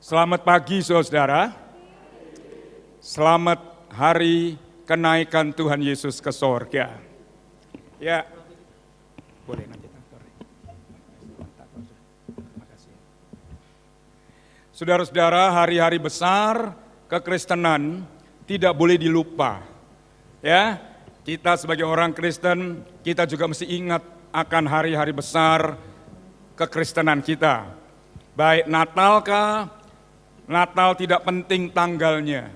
Selamat pagi saudara, selamat hari kenaikan Tuhan Yesus ke sorga. Ya, boleh nanti taktor. Saudara-saudara, hari-hari besar kekristenan tidak boleh dilupa. Ya, kita sebagai orang Kristen, kita juga mesti ingat akan hari-hari besar kekristenan kita. Baik Natal kah? Natal tidak penting tanggalnya.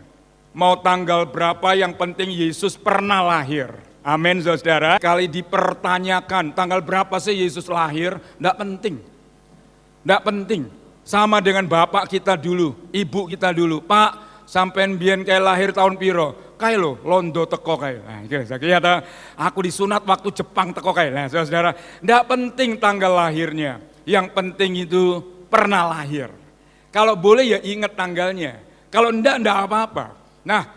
Mau tanggal berapa, yang penting Yesus pernah lahir. Amin saudara. Kali dipertanyakan tanggal berapa sih Yesus lahir, tidak penting. Tidak penting. Sama dengan bapak kita dulu, ibu kita dulu. Pak, sampean biyen kayak lahir tahun piro? Kayak lo, londo teko kayak. Nah, kata aku disunat waktu Jepang teko kayak. Nah, saudara, tidak penting tanggal lahirnya. Yang penting itu pernah lahir. Kalau boleh ya ingat tanggalnya, kalau enggak apa-apa. Nah,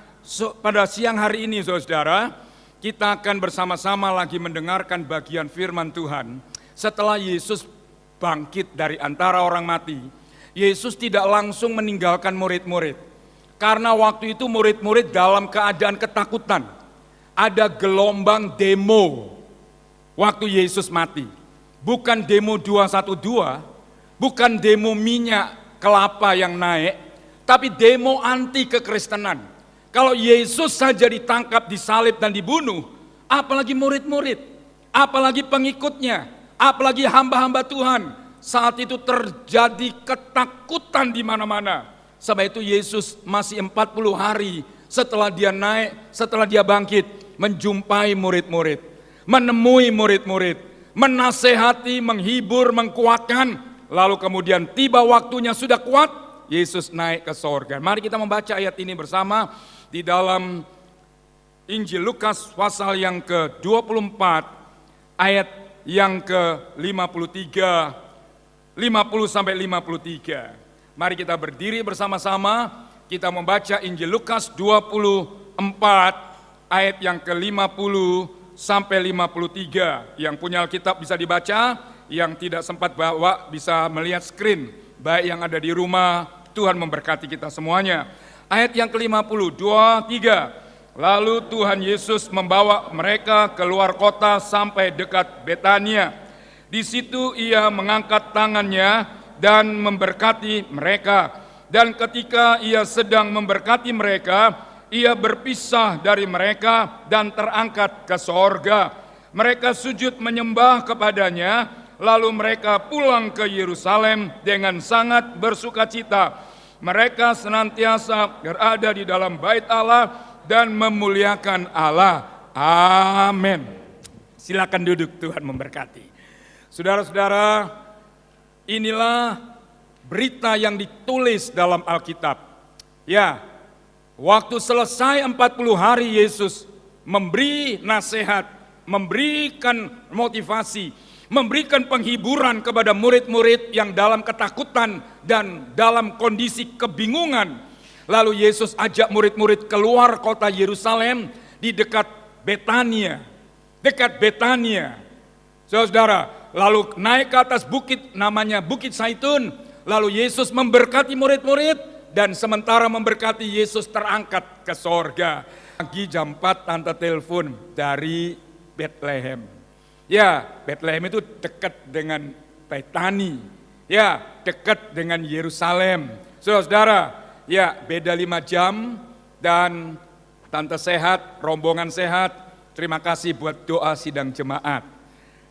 pada siang hari ini saudara, kita akan bersama-sama lagi mendengarkan bagian firman Tuhan. Setelah Yesus bangkit dari antara orang mati, Yesus tidak langsung meninggalkan murid-murid. Karena waktu itu murid-murid dalam keadaan ketakutan. Ada gelombang demo waktu Yesus mati. Bukan demo 212, bukan demo minyak kelapa yang naik, tapi demo anti kekristenan. Kalau Yesus saja ditangkap, disalib dan dibunuh, apalagi murid-murid, apalagi pengikutnya, apalagi hamba-hamba Tuhan. Saat itu terjadi ketakutan di mana-mana. Sebab itu Yesus masih 40 hari setelah dia naik, setelah dia bangkit, menjumpai murid-murid, menemui murid-murid, menasehati, menghibur, mengkuatkan. Lalu kemudian tiba waktunya sudah kuat, Yesus naik ke sorga. Mari kita membaca ayat ini bersama di dalam Injil Lukas pasal yang ke-24, ayat yang ke-53, 50-53. Mari kita berdiri bersama-sama, kita membaca Injil Lukas 24, ayat yang ke-50 sampai 53. Yang punya Alkitab bisa dibaca. Yang tidak sempat bawa bisa melihat screen, baik yang ada di rumah. Tuhan memberkati kita semuanya. Ayat yang ke-50, 2, 3. Lalu Tuhan Yesus membawa mereka keluar kota sampai dekat Betania. Di situ ia mengangkat tangannya dan memberkati mereka. Dan ketika ia sedang memberkati mereka, ia berpisah dari mereka dan terangkat ke sorga. Mereka sujud menyembah kepadanya. Lalu mereka pulang ke Yerusalem dengan sangat bersukacita. Mereka senantiasa berada di dalam bait Allah dan memuliakan Allah. Amin. Silakan duduk, Tuhan memberkati. Saudara-saudara, inilah berita yang ditulis dalam Alkitab. Ya, waktu selesai 40 hari Yesus memberi nasihat, memberikan motivasi, memberikan penghiburan kepada murid-murid yang dalam ketakutan dan dalam kondisi kebingungan. Lalu Yesus ajak murid-murid keluar kota Yerusalem di dekat Betania. Dekat Betania. Saudara, lalu naik ke atas bukit namanya Bukit Zaitun. Lalu Yesus memberkati murid-murid dan sementara memberkati Yesus terangkat ke sorga. Pagi jam 4 tante telepon dari Bethlehem. Ya, Bethlehem itu dekat dengan Betani. Ya, dekat dengan Yerusalem. Saudara, ya beda 5 jam dan tante sehat, rombongan sehat. Terima kasih buat doa sidang jemaat.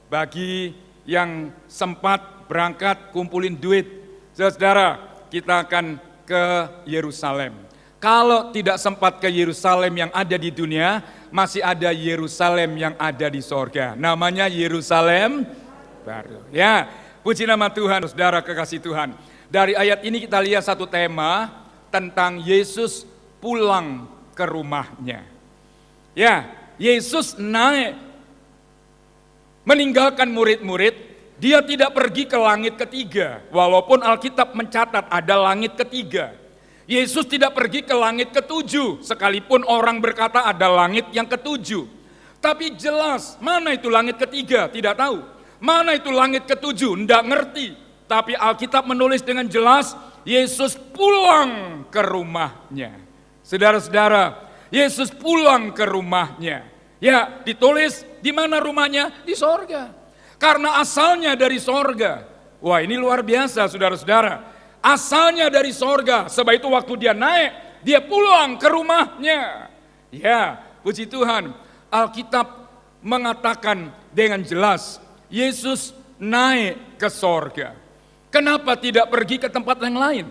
Bagi yang sempat berangkat kumpulin duit, saudara, kita akan ke Yerusalem. Kalau tidak sempat ke Yerusalem yang ada di dunia, masih ada Yerusalem yang ada di sorga. Namanya Yerusalem baru. Ya, puji nama Tuhan, saudara kekasih Tuhan. Dari ayat ini kita lihat satu tema tentang Yesus pulang ke rumahnya. Ya, Yesus naik meninggalkan murid-murid. Dia tidak pergi ke langit ketiga. Walaupun Alkitab mencatat ada langit ketiga. Yesus tidak pergi ke langit ketujuh, sekalipun orang berkata ada langit yang ketujuh. Tapi jelas, mana itu langit ketiga? Tidak tahu. Mana itu langit ketujuh? Tidak ngerti. Tapi Alkitab menulis dengan jelas, Yesus pulang ke rumahnya. Saudara-saudara, Yesus pulang ke rumahnya. Ya, ditulis di mana rumahnya? Di sorga. Karena asalnya dari sorga. Wah, ini luar biasa saudara-saudara. Asalnya dari sorga. Sebab itu waktu dia naik, dia pulang ke rumahnya. Ya, puji Tuhan. Alkitab mengatakan dengan jelas, Yesus naik ke sorga. Kenapa tidak pergi ke tempat yang lain?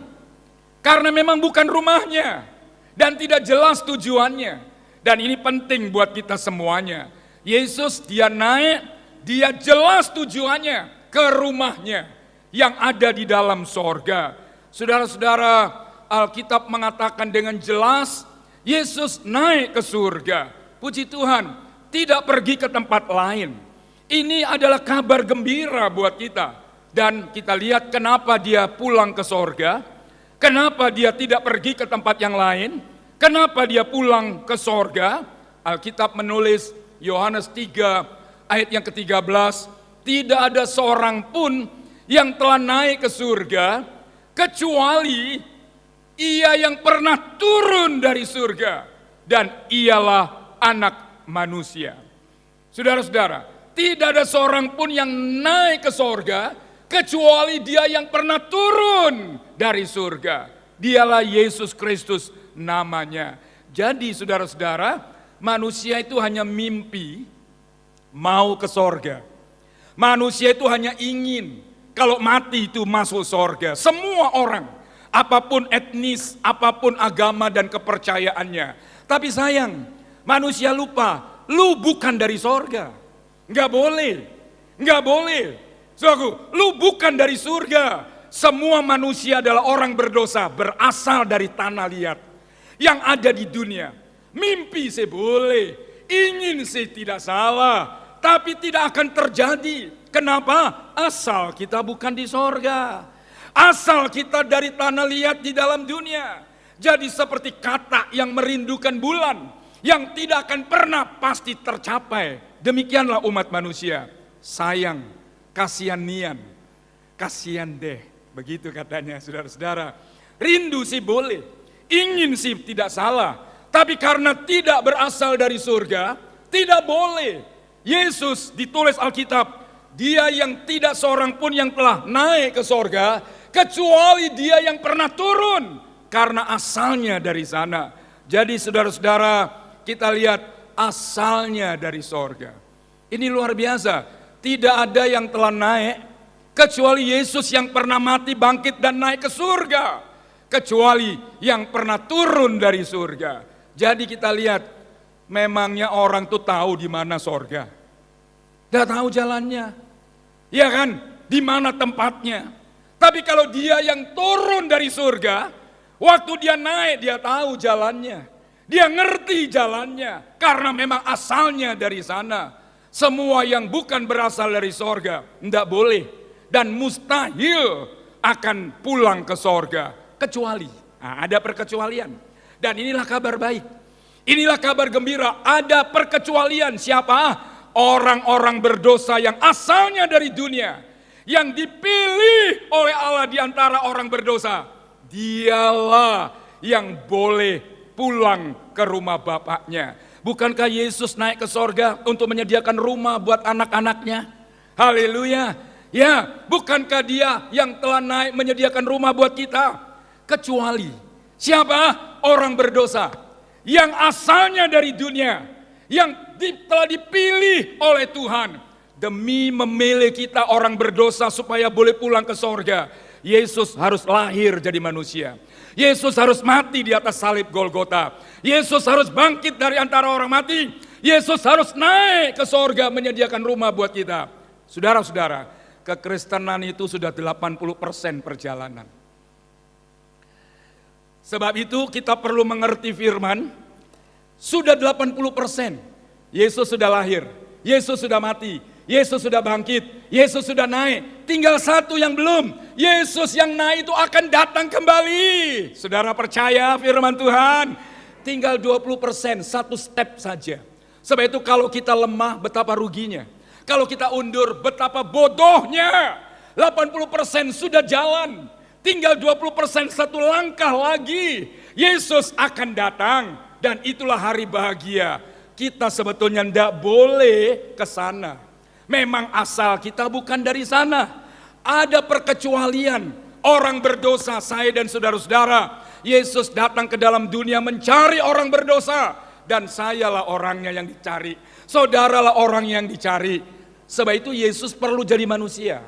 Karena memang bukan rumahnya. Dan tidak jelas tujuannya. Dan ini penting buat kita semuanya. Yesus dia naik, dia jelas tujuannya ke rumahnya yang ada di dalam sorga. Saudara-saudara, Alkitab mengatakan dengan jelas, Yesus naik ke surga. Puji Tuhan, tidak pergi ke tempat lain. Ini adalah kabar gembira buat kita. Dan kita lihat kenapa dia pulang ke sorga, kenapa dia tidak pergi ke tempat yang lain, kenapa dia pulang ke sorga. Alkitab menulis Yohanes 3 ayat yang ke-13, tidak ada seorang pun yang telah naik ke surga, kecuali ia yang pernah turun dari surga, dan ialah anak manusia. Saudara-saudara, tidak ada seorang pun yang naik ke sorga, kecuali dia yang pernah turun dari surga. Dialah Yesus Kristus namanya. Jadi saudara-saudara, manusia itu hanya mimpi mau ke sorga. Manusia itu hanya ingin kalau mati itu masuk sorga. Semua orang, apapun etnis, apapun agama dan kepercayaannya. Tapi sayang, manusia lupa, lu bukan dari sorga. Enggak boleh, enggak boleh. Saudaraku, lu bukan dari surga. Semua manusia adalah orang berdosa, berasal dari tanah liat yang ada di dunia. Mimpi sih boleh, ingin sih tidak salah, tapi tidak akan terjadi. Kenapa? Asal kita bukan di sorga. Asal kita dari tanah liat di dalam dunia. Jadi seperti kata yang merindukan bulan, yang tidak akan pernah pasti tercapai. Demikianlah umat manusia. Sayang, kasihan deh, begitu katanya saudara-saudara. Rindu sih boleh, ingin sih tidak salah, tapi karena tidak berasal dari surga, tidak boleh. Yesus ditulis Alkitab, dia yang tidak seorang pun yang telah naik ke sorga, kecuali dia yang pernah turun, karena asalnya dari sana. Jadi saudara-saudara, kita lihat asalnya dari sorga. Ini luar biasa. Tidak ada yang telah naik, kecuali Yesus yang pernah mati, bangkit dan naik ke surga. Kecuali yang pernah turun dari surga. Jadi kita lihat, memangnya orang tuh tahu di mana sorga. Tidak tahu jalannya. Ya kan, di mana tempatnya. Tapi kalau dia yang turun dari surga, waktu dia naik dia tahu jalannya. Dia ngerti jalannya, karena memang asalnya dari sana. Semua yang bukan berasal dari sorga tidak boleh dan mustahil akan pulang ke sorga, kecuali ada perkecualian. Dan inilah kabar baik, inilah kabar gembira, ada perkecualian. Siapa? Orang-orang berdosa yang asalnya dari dunia, yang dipilih oleh Allah di antara orang berdosa. Dialah yang boleh pulang ke rumah Bapaknya. Bukankah Yesus naik ke sorga untuk menyediakan rumah buat anak-anaknya? Haleluya. Ya, bukankah dia yang telah naik menyediakan rumah buat kita? Kecuali siapa? Orang berdosa yang asalnya dari dunia, yang telah dipilih oleh Tuhan demi memilih kita orang berdosa supaya boleh pulang ke sorga. Yesus harus lahir jadi manusia. Yesus harus mati di atas salib Golgota. Yesus harus bangkit dari antara orang mati. Yesus harus naik ke sorga menyediakan rumah buat kita. Saudara-saudara, kekristenan itu sudah 80% perjalanan. Sebab itu kita perlu mengerti firman, sudah 80%. Yesus sudah lahir, Yesus sudah mati, Yesus sudah bangkit, Yesus sudah naik. Tinggal satu yang belum. Yesus yang naik itu akan datang kembali. Saudara percaya firman Tuhan? Tinggal 20%, satu step saja. Sebab itu kalau kita lemah, betapa ruginya. Kalau kita undur, betapa bodohnya. 80% sudah jalan, Tinggal 20%, satu langkah lagi. Yesus akan datang dan itulah hari bahagia. Kita sebetulnya tidak boleh ke sana. Memang asal kita bukan dari sana. Ada perkecualian. Orang berdosa, saya dan saudara-saudara. Yesus datang ke dalam dunia mencari orang berdosa. Dan sayalah orangnya yang dicari. Saudaralah orang yang dicari. Sebab itu Yesus perlu jadi manusia.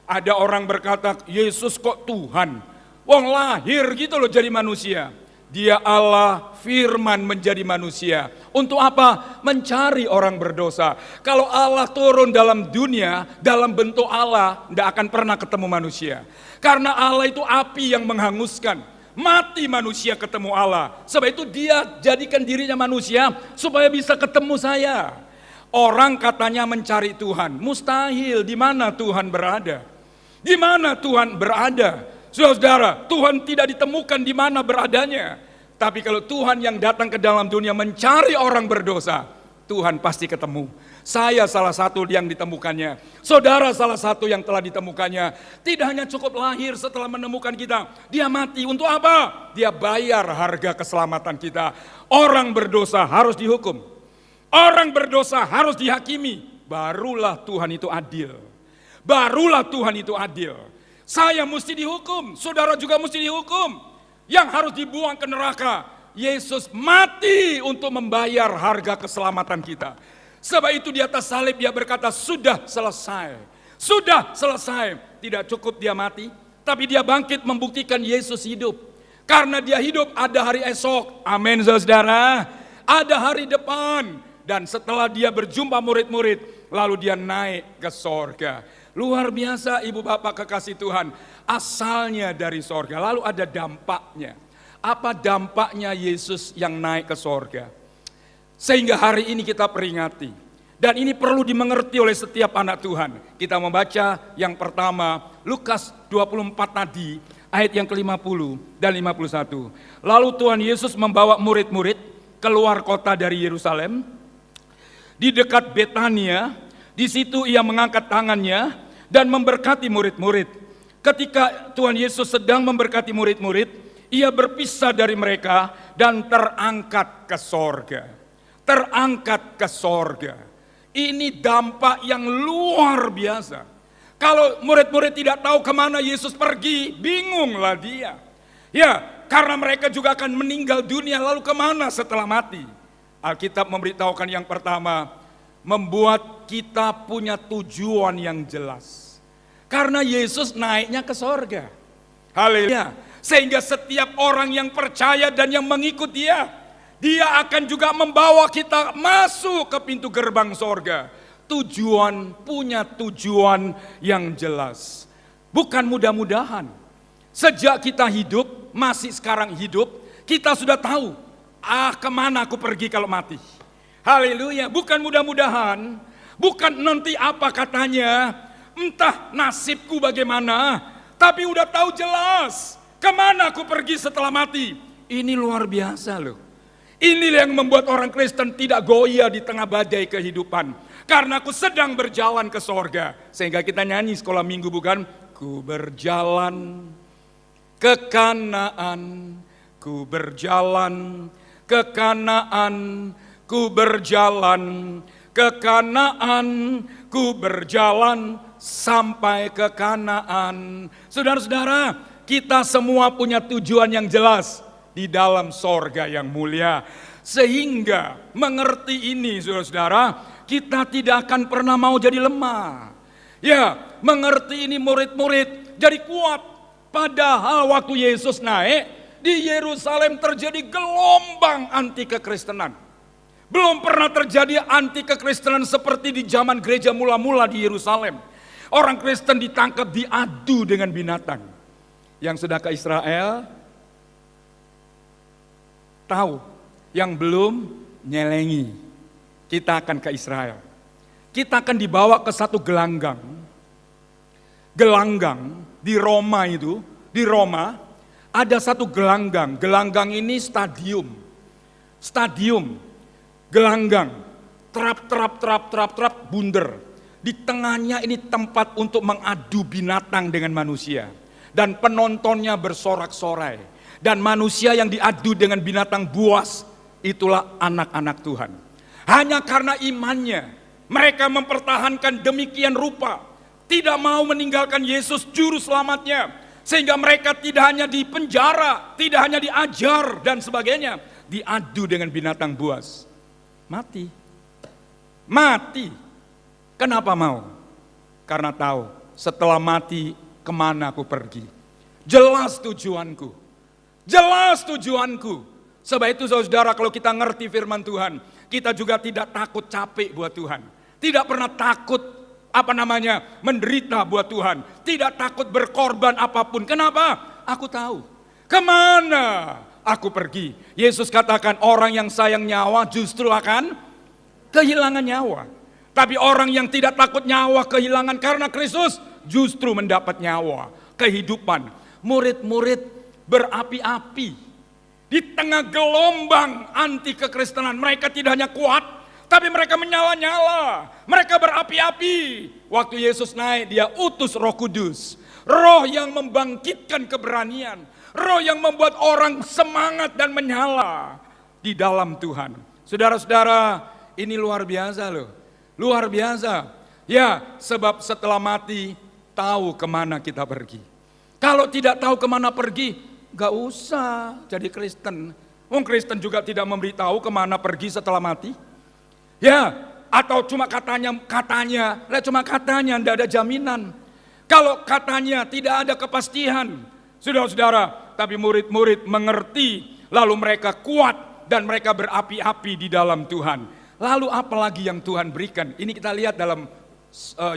Ada orang berkata, Yesus kok Tuhan? Wong lahir gitu loh jadi manusia. Dia Allah, firman menjadi manusia. Untuk apa? Mencari orang berdosa. Kalau Allah turun dalam dunia, dalam bentuk Allah, tidak akan pernah ketemu manusia. Karena Allah itu api yang menghanguskan. Mati manusia ketemu Allah. Sebab itu dia jadikan dirinya manusia supaya bisa ketemu saya. Orang katanya mencari Tuhan. Mustahil, di mana Tuhan berada? Di mana Tuhan berada? Saudara, Tuhan tidak ditemukan di mana beradanya. Tapi kalau Tuhan yang datang ke dalam dunia mencari orang berdosa, Tuhan pasti ketemu. Saya salah satu yang ditemukannya. Saudara salah satu yang telah ditemukannya. Tidak hanya cukup lahir setelah menemukan kita. Dia mati untuk apa? Dia bayar harga keselamatan kita. Orang berdosa harus dihukum. Orang berdosa harus dihakimi. Barulah Tuhan itu adil. Barulah Tuhan itu adil. Saya mesti dihukum, saudara juga mesti dihukum. Yang harus dibuang ke neraka. Yesus mati untuk membayar harga keselamatan kita. Sebab itu di atas salib dia berkata, sudah selesai. Sudah selesai. Tidak cukup dia mati, tapi dia bangkit membuktikan Yesus hidup. Karena dia hidup ada hari esok. Amin saudara. Ada hari depan. Dan setelah dia berjumpa murid-murid, lalu dia naik ke sorga. Luar biasa ibu bapak kekasih Tuhan. Asalnya dari sorga. Lalu ada dampaknya. Apa dampaknya Yesus yang naik ke sorga? Sehingga hari ini kita peringati. Dan ini perlu dimengerti oleh setiap anak Tuhan. Kita membaca yang pertama. Lukas 24 tadi. Ayat yang ke-50 dan 51. Lalu Tuhan Yesus membawa murid-murid keluar kota dari Yerusalem. Di dekat Betania. Di situ ia mengangkat tangannya dan memberkati murid-murid. Ketika Tuhan Yesus sedang memberkati murid-murid, ia berpisah dari mereka dan terangkat ke sorga. Terangkat ke sorga. Ini dampak yang luar biasa. Kalau murid-murid tidak tahu kemana Yesus pergi, bingunglah dia. Ya, karena mereka juga akan meninggal dunia, lalu kemana setelah mati? Alkitab memberitahukan yang pertama, membuat kita punya tujuan yang jelas. Karena Yesus naiknya ke sorga. Haleluya. Sehingga setiap orang yang percaya dan yang mengikut dia, dia akan juga membawa kita masuk ke pintu gerbang sorga. Tujuan, punya tujuan yang jelas. Bukan mudah-mudahan. Sejak kita hidup, masih sekarang hidup, kita sudah tahu, kemana aku pergi kalau mati. Haleluya, bukan mudah-mudahan, bukan nanti apa katanya, entah nasibku bagaimana, tapi udah tahu jelas kemana aku pergi setelah mati. Ini luar biasa loh. Ini yang membuat orang Kristen tidak goyah di tengah badai kehidupan. Karena aku sedang berjalan ke sorga. Sehingga kita nyanyi sekolah minggu bukan? Ku berjalan ke Kanaan, ku berjalan ke Kanaan, ku berjalan ke Kanaan, ku berjalan sampai ke Kanaan. Saudara-saudara, kita semua punya tujuan yang jelas di dalam sorga yang mulia. Sehingga mengerti ini saudara-saudara, kita tidak akan pernah mau jadi lemah. Ya, mengerti ini murid-murid jadi kuat. Padahal waktu Yesus naik, di Yerusalem terjadi gelombang anti kekristenan. Belum pernah terjadi anti kekristenan seperti di zaman gereja mula-mula di Yerusalem. Orang Kristen ditangkap, diadu dengan binatang. Yang sudah ke Israel, tahu. Yang belum, nyelengi. Kita akan ke Israel. Kita akan dibawa ke satu gelanggang. Gelanggang di Roma itu, di Roma ada satu gelanggang. Gelanggang ini stadium. Stadium, gelanggang, terap, bunder. Di tengahnya ini tempat untuk mengadu binatang dengan manusia. dan penontonnya bersorak-sorai. Dan manusia yang diadu dengan binatang buas, itulah anak-anak Tuhan. Hanya karena imannya, mereka mempertahankan demikian rupa. Tidak mau meninggalkan Yesus juru selamatnya. Sehingga mereka tidak hanya dipenjara, tidak hanya diajar dan sebagainya. Diadu dengan binatang buas. Mati. Mati. Kenapa mau? Karena tahu setelah mati kemana aku pergi. Jelas tujuanku. Jelas tujuanku. Sebab itu saudara, kalau kita ngerti firman Tuhan, kita juga tidak takut capek buat Tuhan. Tidak pernah takut menderita buat Tuhan. Tidak takut berkorban apapun. Kenapa? Aku tahu kemana aku pergi. Yesus katakan orang yang sayang nyawa justru akan kehilangan nyawa. Tapi orang yang tidak takut nyawa kehilangan karena Kristus justru mendapat nyawa, kehidupan. Murid-murid berapi-api di tengah gelombang anti kekristenan. Mereka tidak hanya kuat, tapi mereka menyala-nyala. Mereka berapi-api. Waktu Yesus naik, dia utus Roh Kudus. Roh yang membangkitkan keberanian. Roh yang membuat orang semangat dan menyala di dalam Tuhan. Saudara-saudara, ini luar biasa loh. Luar biasa. Ya, sebab setelah mati, tahu kemana kita pergi. Kalau tidak tahu kemana pergi, gak usah jadi Kristen. Wong Kristen juga tidak memberitahu kemana pergi setelah mati. Ya, atau cuma katanya, cuma katanya, tidak ada jaminan. Kalau katanya tidak ada kepastian, saudara-saudara, tapi murid-murid mengerti, lalu mereka kuat dan mereka berapi-api di dalam Tuhan. Lalu apa lagi yang Tuhan berikan? Ini kita lihat dalam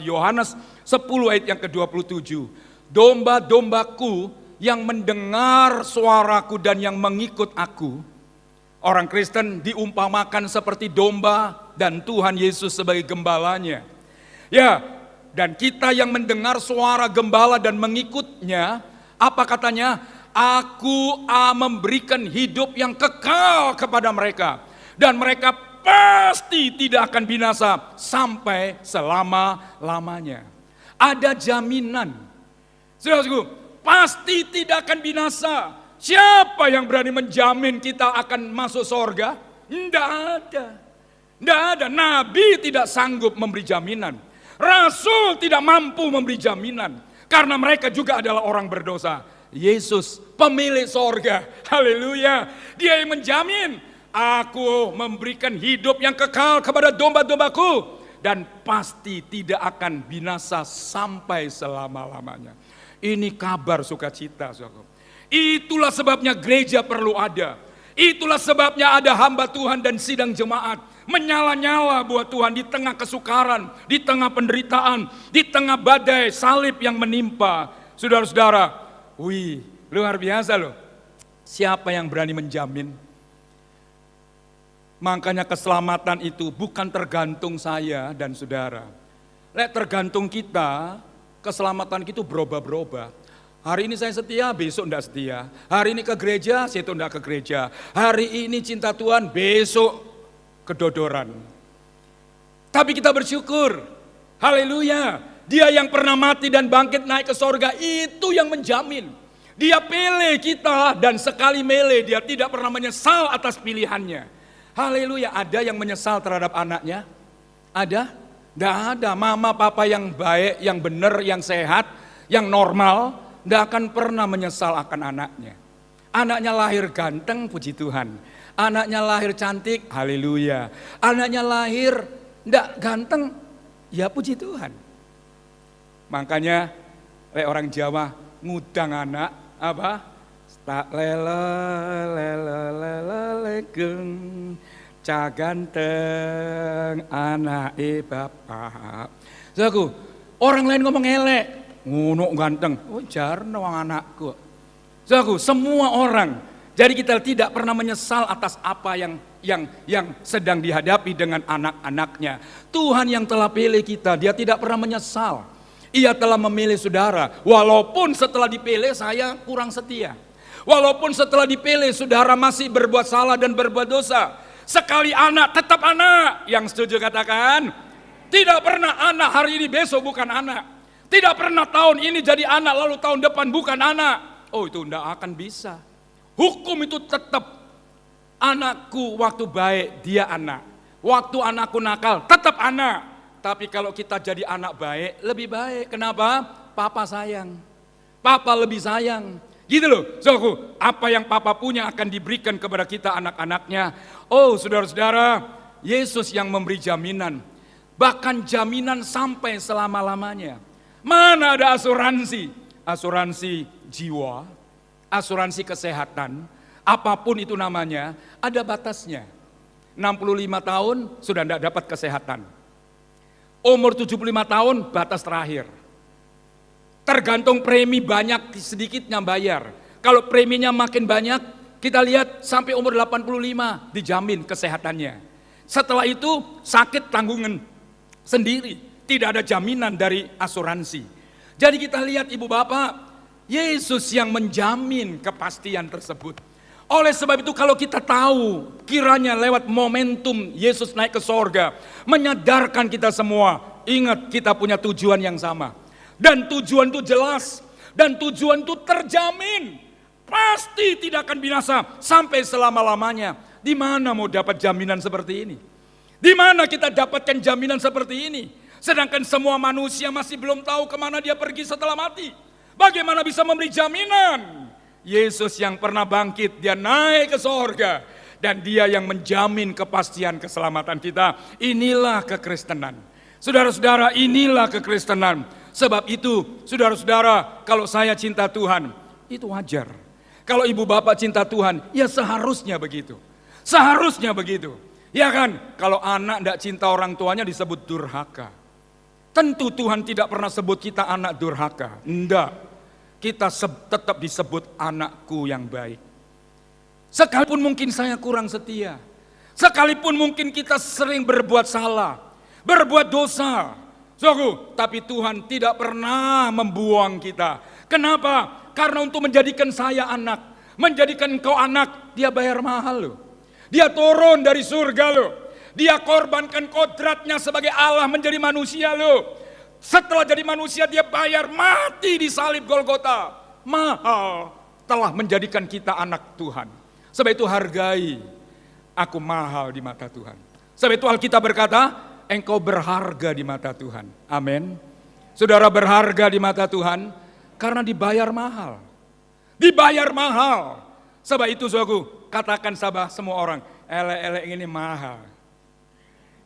Yohanes 10 ayat yang ke-27. Domba-dombaku yang mendengar suaraku dan yang mengikut aku. Orang Kristen diumpamakan seperti domba dan Tuhan Yesus sebagai gembalanya. Ya, dan kita yang mendengar suara gembala dan mengikutnya, apa katanya? Aku memberikan hidup yang kekal kepada mereka. Dan mereka pasti tidak akan binasa sampai selama-lamanya. Ada jaminan. Saudara-saudaraku, pasti tidak akan binasa. Siapa yang berani menjamin kita akan masuk surga? Tidak ada. Tidak ada. Nabi tidak sanggup memberi jaminan. Rasul tidak mampu memberi jaminan. Karena mereka juga adalah orang berdosa. Yesus pemilik surga. Haleluya. Dia yang menjamin. Aku memberikan hidup yang kekal kepada domba-dombaku. Dan pasti tidak akan binasa sampai selama-lamanya. Ini kabar sukacita, saudara. Itulah sebabnya gereja perlu ada. Itulah sebabnya ada hamba Tuhan dan sidang jemaat. Menyala-nyala buat Tuhan di tengah kesukaran, di tengah penderitaan, di tengah badai salib yang menimpa. Saudara-saudara, wih, luar biasa loh. Siapa yang berani menjamin? Makanya keselamatan itu bukan tergantung saya dan saudara. Tergantung kita, keselamatan itu berubah-berubah. Hari ini saya setia, besok enggak setia. Hari ini ke gereja, besok enggak ke gereja. Hari ini cinta Tuhan, besok kedodoran. Tapi kita bersyukur. Haleluya. Dia yang pernah mati dan bangkit naik ke sorga, itu yang menjamin. Dia pilih kita dan sekali milih dia tidak pernah menyesal atas pilihannya. Haleluya. Ada yang menyesal terhadap anaknya? Ada? Tidak ada. Mama papa yang baik, yang benar, yang sehat, yang normal, tidak akan pernah menyesal akan anaknya. Anaknya lahir ganteng, puji Tuhan. Anaknya lahir cantik, haleluya. Anaknya lahir tidak ganteng, ya puji Tuhan. Makanya orang Jawa ngudang anak apa? Tak lele-lele-lele-geng, ca ganteng anake bapak. Saudaraku, orang lain ngomong elek, ngono ganteng, oh jarno wong anakku. Saudaraku, semua orang. Jadi kita tidak pernah menyesal atas apa yang sedang dihadapi dengan anak-anaknya. Tuhan yang telah pilih kita, dia tidak pernah menyesal. Ia telah memilih saudara, walaupun setelah dipilih saya kurang setia. Walaupun setelah dipilih saudara masih berbuat salah dan berbuat dosa. Sekali anak tetap anak. Yang setuju katakan, tidak pernah anak hari ini besok bukan anak. Tidak pernah tahun ini jadi anak lalu tahun depan bukan anak. Oh, itu tidak akan bisa. Hukum itu tetap, anakku waktu baik dia anak, waktu anakku nakal tetap anak. Tapi kalau kita jadi anak baik, lebih baik. Kenapa? Papa sayang, papa lebih sayang. Gitu loh, saudaraku, apa yang papa punya akan diberikan kepada kita anak-anaknya. Oh saudara-saudara, Yesus yang memberi jaminan, bahkan jaminan sampai selama-lamanya. Mana ada asuransi? Asuransi jiwa, asuransi kesehatan, apapun itu namanya, ada batasnya. 65 tahun sudah tidak dapat kesehatan. Umur 75 tahun batas terakhir. Tergantung premi banyak sedikitnya bayar. Kalau preminya makin banyak, kita lihat sampai umur 85 dijamin kesehatannya. Setelah itu sakit tanggungan sendiri, tidak ada jaminan dari asuransi. Jadi kita lihat ibu bapak, Yesus yang menjamin kepastian tersebut. Oleh sebab itu kalau kita tahu, kiranya lewat momentum Yesus naik ke sorga, menyadarkan kita semua, ingat kita punya tujuan yang sama. Dan tujuan itu jelas, dan tujuan itu terjamin. Pasti tidak akan binasa sampai selama-lamanya. Di mana mau dapat jaminan seperti ini? Di mana kita dapatkan jaminan seperti ini? Sedangkan semua manusia masih belum tahu kemana dia pergi setelah mati. Bagaimana bisa memberi jaminan? Yesus yang pernah bangkit, dia naik ke sorga. Dan dia yang menjamin kepastian keselamatan kita. Inilah kekristenan. Saudara-saudara, inilah kekristenan. Sebab itu, saudara-saudara, kalau saya cinta Tuhan, itu wajar. Kalau ibu bapak cinta Tuhan, ya seharusnya begitu. Seharusnya begitu. Ya kan, kalau anak tidak cinta orang tuanya disebut durhaka. Tentu Tuhan tidak pernah sebut kita anak durhaka. Enggak. Kita tetap disebut anakku yang baik. Sekalipun mungkin saya kurang setia. Sekalipun mungkin kita sering berbuat salah. Berbuat dosa. Tapi Tuhan tidak pernah membuang kita. Kenapa? Karena untuk menjadikan saya anak, menjadikan engkau anak, dia bayar mahal loh. Dia turun dari surga loh. Dia korbankan kodratnya sebagai Allah menjadi manusia loh. Setelah jadi manusia dia bayar mati di salib Golgota. Mahal telah menjadikan kita anak Tuhan. Sebab itu hargai, aku mahal di mata Tuhan. Sebab itu Alkitab berkata, engkau berharga di mata Tuhan. Amin. Saudara berharga di mata Tuhan karena dibayar mahal. Dibayar mahal. Sebab itu saudaraku, katakan semua orang, elek-elek ini mahal.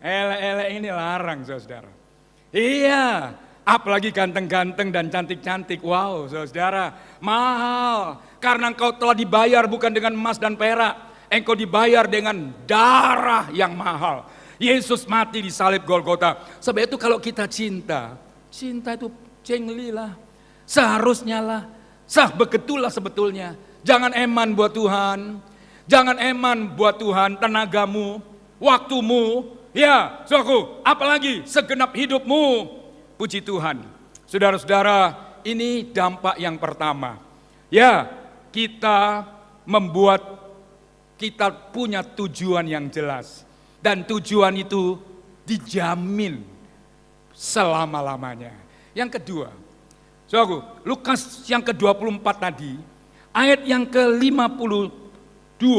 Elek-elek ini larang saudara. Iya, apalagi ganteng-ganteng dan cantik-cantik. Wow saudara, mahal. Karena engkau telah dibayar bukan dengan emas dan perak. Engkau dibayar dengan darah yang mahal. Yesus mati di salib Golgota. Sebab itu kalau kita cinta, cinta itu cengli lah. Seharusnya lah. Begitulah sebetulnya. Jangan eman buat Tuhan. Jangan eman buat Tuhan tenagamu, waktumu. Ya, saudaraku, apalagi segenap hidupmu. Puji Tuhan. Saudara-saudara, ini dampak yang pertama. Ya, kita membuat kita punya tujuan yang jelas. Dan tujuan itu dijamin selama-lamanya. Yang kedua, saudaraku, Lukas yang ke-24 tadi, ayat yang ke-52.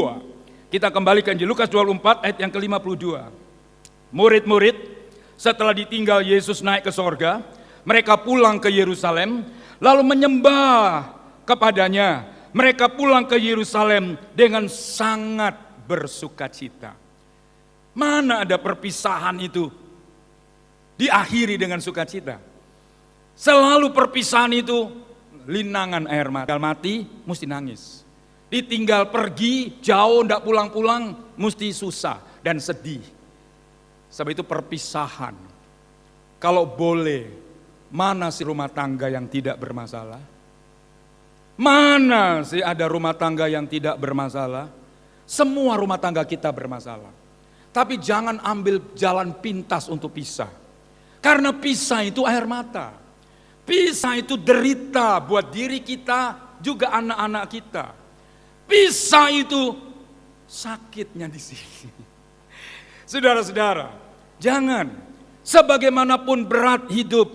Kita kembalikan di Lukas 24 ayat yang ke-52. Murid-murid setelah ditinggal Yesus naik ke sorga, mereka pulang ke Yerusalem, lalu menyembah kepadanya. Mereka pulang ke Yerusalem dengan sangat bersukacita. Mana ada perpisahan itu diakhiri dengan sukacita. Selalu perpisahan itu linangan air mata. Mati mesti nangis. Ditinggal pergi jauh tidak pulang-pulang mesti susah dan sedih. Sebab itu perpisahan. Kalau boleh, mana sih rumah tangga yang tidak bermasalah? Mana sih ada rumah tangga yang tidak bermasalah? Semua rumah tangga kita bermasalah. Tapi jangan ambil jalan pintas untuk pisah. Karena pisah itu air mata. Pisah itu derita buat diri kita, juga anak-anak kita. Pisah itu sakitnya di sini. Saudara-saudara, jangan. Sebagaimanapun berat hidup,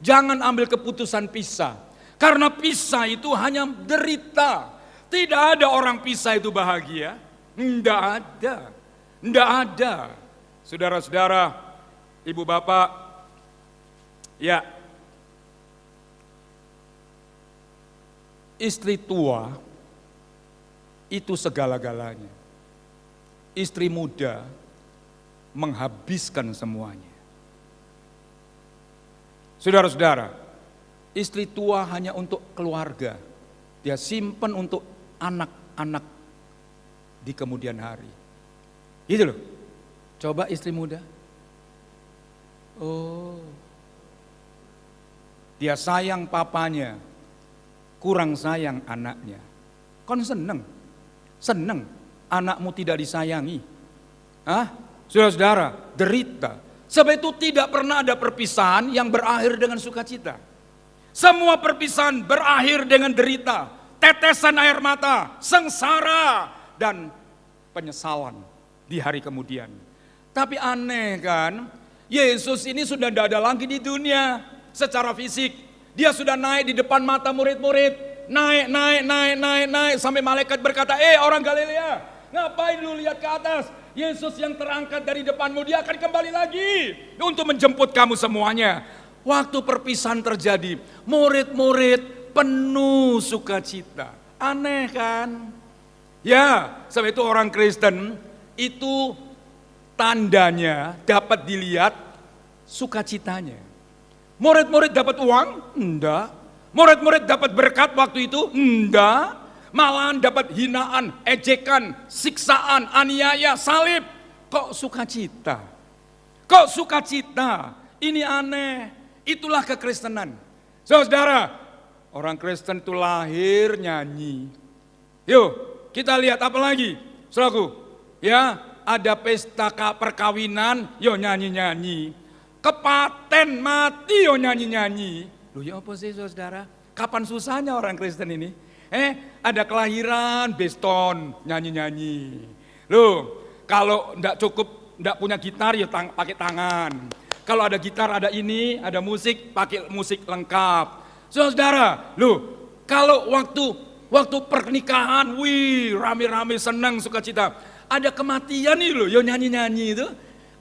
Jangan ambil keputusan pisah. Karena pisah itu hanya derita. Tidak ada orang pisah itu bahagia. Tidak ada. Tidak ada. Saudara-saudara, ibu bapak, ya, istri tua itu segala-galanya. Istri muda menghabiskan semuanya. Saudara-saudara, istri tua hanya untuk keluarga. Dia simpan untuk anak-anak di kemudian hari. Gitu loh. Coba istri muda. Oh. Dia sayang papanya, kurang sayang anaknya. Kon seneng. Seneng anakmu tidak disayangi. Saudara-saudara, derita. Sebab itu tidak pernah ada perpisahan yang berakhir dengan sukacita. Semua perpisahan berakhir dengan derita, tetesan air mata, sengsara, dan penyesalan di hari kemudian. Tapi aneh kan, Yesus ini sudah tidak ada lagi di dunia secara fisik. Dia sudah naik di depan mata murid-murid. Naik, sampai malaikat berkata, orang Galilea, ngapain lu lihat ke atas? Yesus yang terangkat dari depanmu, dia akan kembali lagi untuk menjemput kamu semuanya. Waktu perpisahan terjadi, murid-murid penuh sukacita. Aneh kan? Ya, sebab itu orang Kristen itu tandanya dapat dilihat sukacitanya. Murid-murid dapat uang? Enggak. Murid-murid dapat berkat waktu itu? Enggak. Malahan dapat hinaan, ejekan, siksaan, aniaya, salib. Kok sukacita? Kok sukacita? Ini aneh. Itulah kekristenan. Saudara, orang Kristen itu lahir nyanyi. Yuk, kita lihat apa lagi? Saudaraku, ya, ada pesta perkawinan, yo nyanyi-nyanyi. Kepaten mati, yo nyanyi-nyanyi. Loh ya apa sih saudara? Kapan susahnya orang Kristen ini? Ada kelahiran, beston, nyanyi-nyanyi. Loh, kalau enggak cukup, enggak punya gitar, ya pakai tangan. Kalau ada gitar, ada ini, ada musik, pakai musik lengkap. Saudara, loh, kalau waktu pernikahan, wih, rame-rame senang sukacita. Ada kematian nih loh, yo nyanyi-nyanyi itu.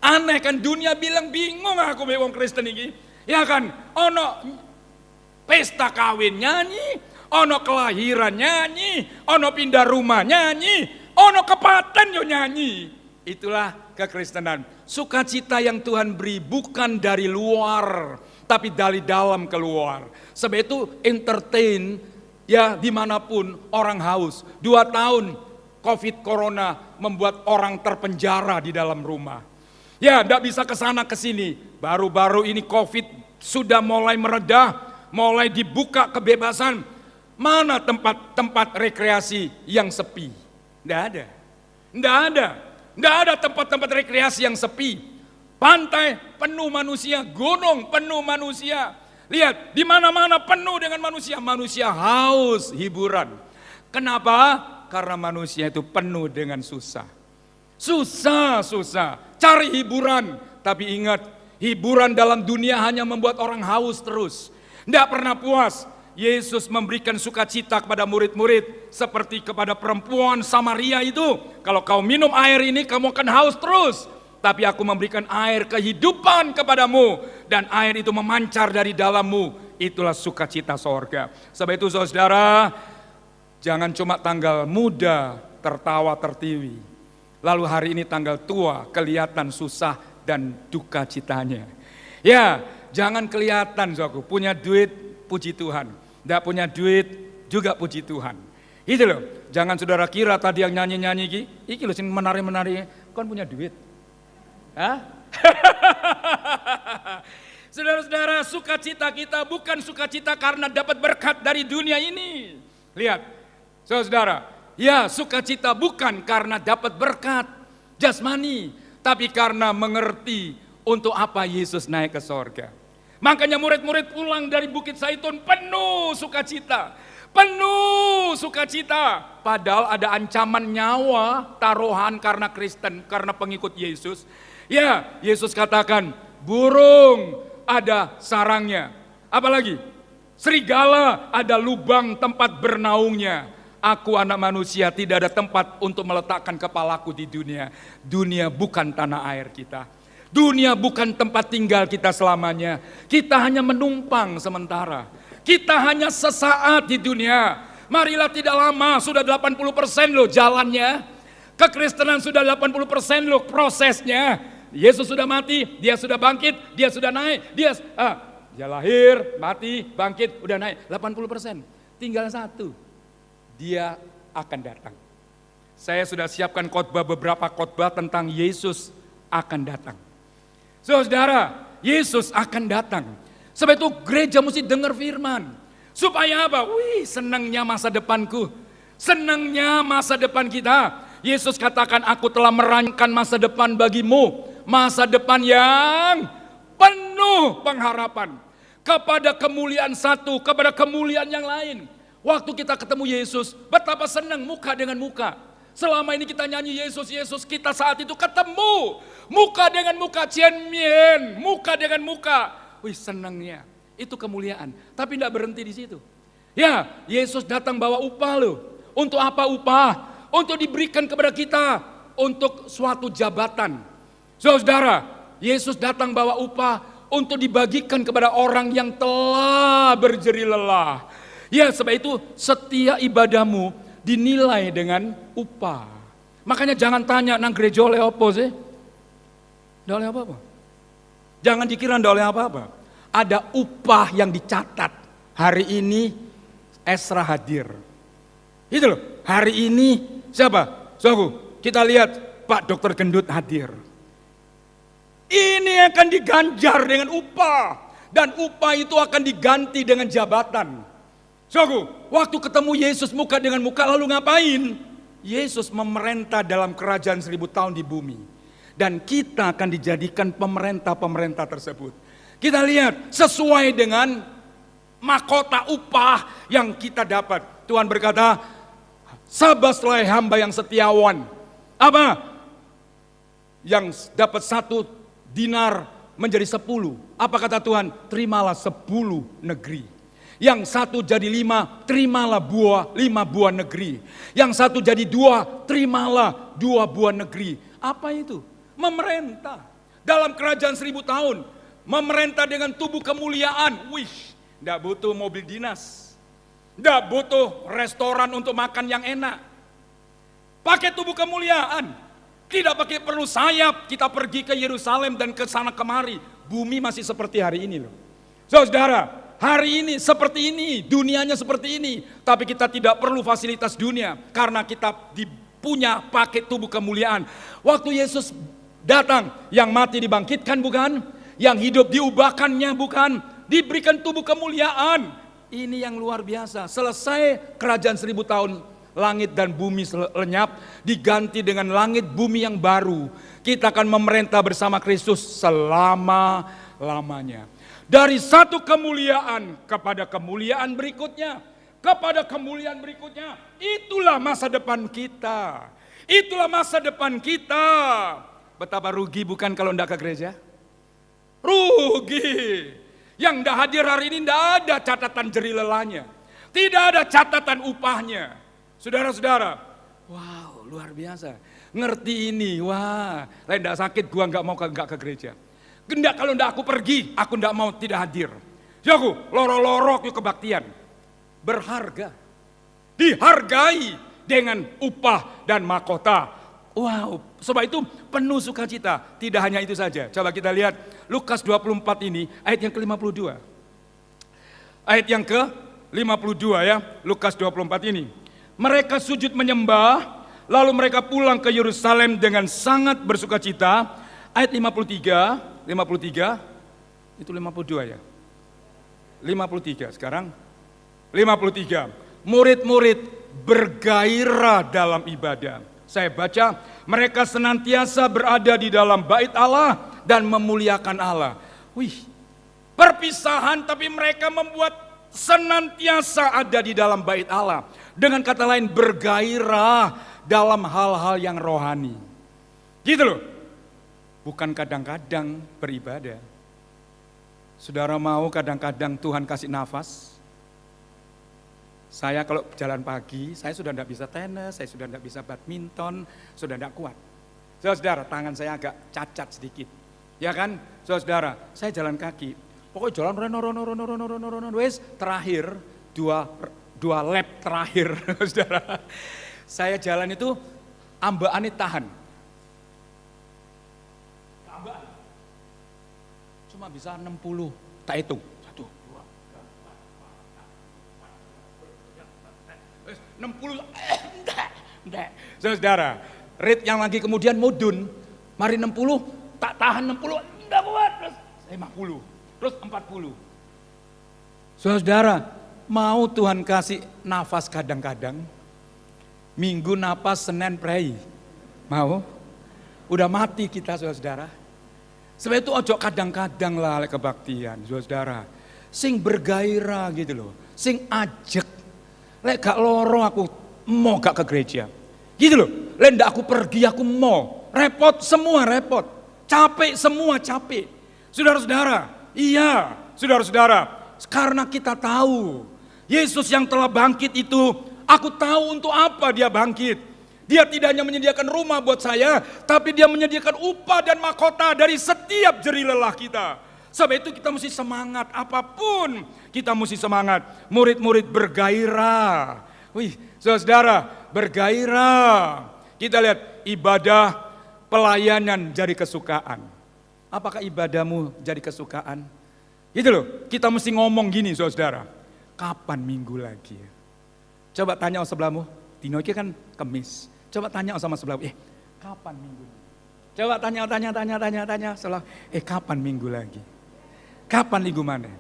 Aneh kan, dunia bilang bingung aku wong Kristen ini. Ya kan, ono pesta kawin nyanyi, ono kelahiran nyanyi, ono pindah rumah nyanyi, ono kepaten yo nyanyi. Itulah kekristenan. Sukacita yang Tuhan beri bukan dari luar, tapi dari dalam keluar. Sebab itu entertain, ya dimanapun orang haus. 2 tahun COVID Corona membuat orang terpenjara di dalam rumah. Ya, tidak bisa ke sana ke sini. Baru-baru ini COVID sudah mulai meredah, mulai dibuka kebebasan. Mana tempat-tempat rekreasi yang sepi? Tidak ada. Tidak ada. Tidak ada tempat-tempat rekreasi yang sepi. Pantai penuh manusia, gunung penuh manusia. Lihat, di mana-mana penuh dengan manusia. Manusia haus hiburan. Kenapa? Karena manusia itu penuh dengan susah. Susah. Cari hiburan. Tapi ingat, hiburan dalam dunia hanya membuat orang haus terus. Tidak pernah puas. Yesus memberikan sukacita kepada murid-murid seperti kepada perempuan Samaria itu. Kalau kau minum air ini, kamu akan haus terus. Tapi aku memberikan air kehidupan kepadamu. Dan air itu memancar dari dalammu. Itulah sukacita sorga. Sebab itu saudara, jangan cuma tanggal muda tertawa tertiwi. Lalu hari ini tanggal tua kelihatan susah dan duka citanya. Ya, jangan kelihatan saudaraku, punya duit puji Tuhan. Tidak punya duit juga puji Tuhan. Itu loh, jangan saudara kira tadi yang nyanyi-nyanyi iki loh sing menari-menari, kan punya duit. Hah? Saudara-saudara, sukacita kita bukan sukacita karena dapat berkat dari dunia ini. Lihat, saudara, ya sukacita bukan karena dapat berkat jasmani, tapi karena mengerti untuk apa Yesus naik ke sorga. Makanya murid-murid pulang dari Bukit Zaitun penuh sukacita. Penuh sukacita. Padahal ada ancaman nyawa, taruhan karena Kristen, karena pengikut Yesus. Ya, Yesus katakan, burung ada sarangnya. Apalagi? Serigala ada lubang tempat bernaungnya. Aku anak manusia tidak ada tempat untuk meletakkan kepalaku di dunia. Dunia bukan tanah air kita. Dunia bukan tempat tinggal kita selamanya. Kita hanya menumpang sementara. Kita hanya sesaat di dunia. Marilah tidak lama, sudah 80% loh jalannya. Kekristenan sudah 80% loh prosesnya. Yesus sudah mati, dia sudah bangkit, dia sudah naik. Dia lahir, mati, bangkit, udah naik. 80%. Tinggal satu. Dia akan datang. Saya sudah siapkan beberapa khotbah tentang Yesus akan datang. Saudara, Yesus akan datang. Sebab itu gereja mesti dengar firman. Supaya apa? Senangnya masa depanku. Senangnya masa depan kita. Yesus katakan, aku telah merancangkan masa depan bagimu. Masa depan yang penuh pengharapan. Kepada kemuliaan satu, kepada kemuliaan yang lain. Waktu kita ketemu Yesus, betapa senang muka dengan muka. Selama ini kita nyanyi Yesus, Yesus, kita saat itu ketemu. Muka dengan muka, cienmien, muka dengan muka. Senangnya, itu kemuliaan. Tapi tidak berhenti di situ. Ya, Yesus datang bawa upah loh. Untuk apa upah? Untuk diberikan kepada kita. Untuk suatu jabatan. Saudara, Yesus datang bawa upah untuk dibagikan kepada orang yang telah berjeri lelah. Ya, sebab itu setiap ibadahmu dinilai dengan upah. Makanya jangan tanya nang gereja oleh apa sih? Tidak oleh apa-apa. Jangan dikira tidak oleh apa-apa. Ada upah yang dicatat. Hari ini Esra hadir. Itu loh, hari ini siapa? Saudaraku, kita lihat Pak Dokter Gendut hadir. Ini akan diganjar dengan upah. Dan upah itu akan diganti dengan jabatan. Saudaraku, waktu ketemu Yesus muka dengan muka lalu ngapain? Yesus memerintah dalam kerajaan 1000 tahun di bumi. Dan kita akan dijadikan pemerintah-pemerintah tersebut. Kita lihat sesuai dengan mahkota upah yang kita dapat. Tuhan berkata, sabaslah hamba yang setiawan. Apa? Yang dapat 1 dinar menjadi 10. Apa kata Tuhan? Terimalah 10 negeri. Yang 1 jadi 5, terimalah 5 buah negeri. Yang 1 jadi 2, terimalah 2 buah negeri. Apa itu? Memerintah. Dalam kerajaan 1000 tahun. Memerintah dengan tubuh kemuliaan. Tidak butuh mobil dinas. Tidak butuh restoran untuk makan yang enak. Pakai tubuh kemuliaan. Tidak pakai perlu sayap. Kita pergi ke Yerusalem dan ke sana kemari. Bumi masih seperti hari ini loh. Saudara, hari ini seperti ini, dunianya seperti ini. Tapi kita tidak perlu fasilitas dunia. Karena kita punya pakai tubuh kemuliaan. Waktu Yesus datang, yang mati dibangkitkan bukan? Yang hidup diubahkannya bukan? Diberikan tubuh kemuliaan. Ini yang luar biasa. Selesai kerajaan 1000 tahun, langit dan bumi lenyap, diganti dengan langit bumi yang baru. Kita akan memerintah bersama Kristus selama-lamanya. Dari satu kemuliaan kepada kemuliaan berikutnya, kepada kemuliaan berikutnya. Itulah masa depan kita. Itulah masa depan kita. Betapa rugi bukan kalau tidak ke gereja? Rugi. Yang tidak hadir hari ini tidak ada catatan jeri lelahnya. Tidak ada catatan upahnya. Saudara-saudara, wow, luar biasa. Ngerti ini, wah, lain tidak sakit, gua nggak ke gereja. Gendak kalau ndak aku pergi, aku ndak mau tidak hadir. Aku lorok-lorok yuk kebaktian. Berharga. Dihargai dengan upah dan mahkota. Wow, sebab itu penuh sukacita. Tidak hanya itu saja. Coba kita lihat Lukas 24 ini ayat yang ke-52. Ayat yang ke-52 ya, Lukas 24 ini. Mereka sujud menyembah, lalu mereka pulang ke Yerusalem dengan sangat bersukacita. Ayat 53 itu 52 ya. 53 sekarang. 53. Murid-murid bergairah dalam ibadah. Saya baca, mereka senantiasa berada di dalam bait Allah dan memuliakan Allah. Perpisahan tapi mereka membuat senantiasa ada di dalam bait Allah. Dengan kata lain bergairah dalam hal-hal yang rohani. Gitu loh. Bukan kadang-kadang beribadah. Saudara mau kadang-kadang Tuhan kasih nafas? Saya kalau jalan pagi, saya sudah tidak bisa tenis, saya sudah tidak bisa badminton, sudah tidak kuat. Saudara, tangan saya agak cacat sedikit. Ya kan? Saudara, saya jalan kaki. Pokoknya jalan wes terakhir dua lap terakhir, saudara. Saya jalan itu ambaannya tahan. Cuma bisa 60, tak hitung. 60, enggak. Saudara, rate yang lagi kemudian mudun, mari 60, tak tahan 60, enggak kuat, terus 50, terus 40. Saudara, mau Tuhan kasih nafas kadang-kadang, Minggu napas, Senin pray, mau? Udah mati kita saudara. Sebab itu ojo kadang-kadang lah kebaktian, saudara. Sing bergairah gitu loh, sing ajek. Lek gak loro aku mau gak ke gereja. Gitu loh. Lek ndak aku pergi aku mau. Repot semua repot. Capek semua capek. Saudara-saudara, iya, saudara-saudara, karena kita tahu Yesus yang telah bangkit itu, aku tahu untuk apa dia bangkit. Dia tidak hanya menyediakan rumah buat saya, tapi dia menyediakan upah dan mahkota dari setiap jerih lelah kita. Sebab itu kita mesti semangat, apapun kita mesti semangat. Murid-murid bergairah. Wih, saudara, bergairah. Kita lihat ibadah pelayanan jadi kesukaan. Apakah ibadahmu jadi kesukaan? Gitu loh, kita mesti ngomong gini saudara. Kapan minggu lagi? Coba tanya sama sebelahmu, Dino ini kan Kemis. Coba tanya sama sebelahmu, kapan minggu? Coba tanya setelah, kapan minggu lagi? Kapan minggu mana?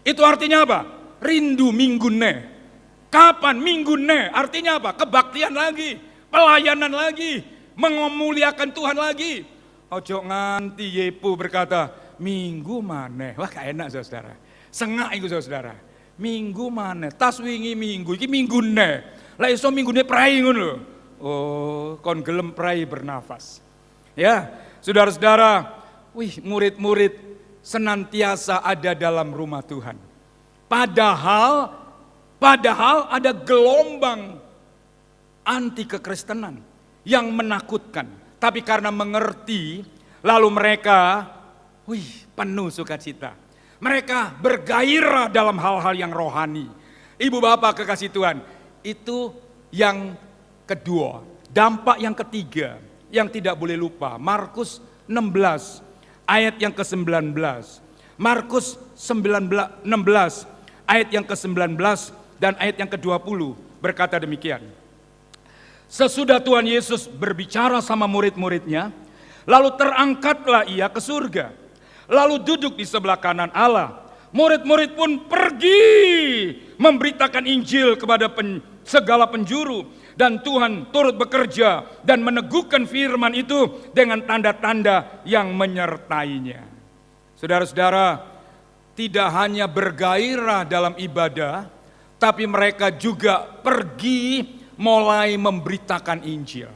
Itu artinya apa? Rindu minggu ne. Kapan minggu ne? Artinya apa? Kebaktian lagi, pelayanan lagi, memuliakan Tuhan lagi. Ojo nganti Yepu berkata, minggu mana? Wah gak enak saudara. Sengak itu saudara. Minggu mana? Tas wingi minggu, iki minggu ne. Lah iso minggu ne prai ngono lho. Oh, kon gelem prai bernafas. Ya, saudara-saudara, wih murid-murid senantiasa ada dalam rumah Tuhan. Padahal ada gelombang anti kekristenan yang menakutkan. Tapi karena mengerti, lalu mereka penuh sukacita. Mereka bergairah dalam hal-hal yang rohani. Ibu bapak kekasih Tuhan, itu yang kedua. Dampak yang ketiga yang tidak boleh lupa, Markus 16 ayat yang ke-19. Markus 16 ayat yang ke-19 dan ayat yang ke-20 berkata demikian. Sesudah Tuhan Yesus berbicara sama murid-muridnya, lalu terangkatlah ia ke surga, lalu duduk di sebelah kanan Allah. Murid-murid pun pergi memberitakan Injil kepada segala penjuru, dan Tuhan turut bekerja dan meneguhkan firman itu dengan tanda-tanda yang menyertainya. Saudara-saudara, tidak hanya bergairah dalam ibadah, tapi mereka juga pergi mulai memberitakan Injil.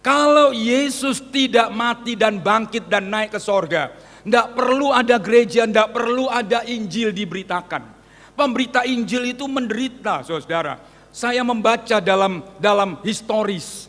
Kalau Yesus tidak mati dan bangkit dan naik ke sorga, tidak perlu ada gereja, tidak perlu ada Injil diberitakan. Pemberita Injil itu menderita, saudara. Saya membaca dalam historis,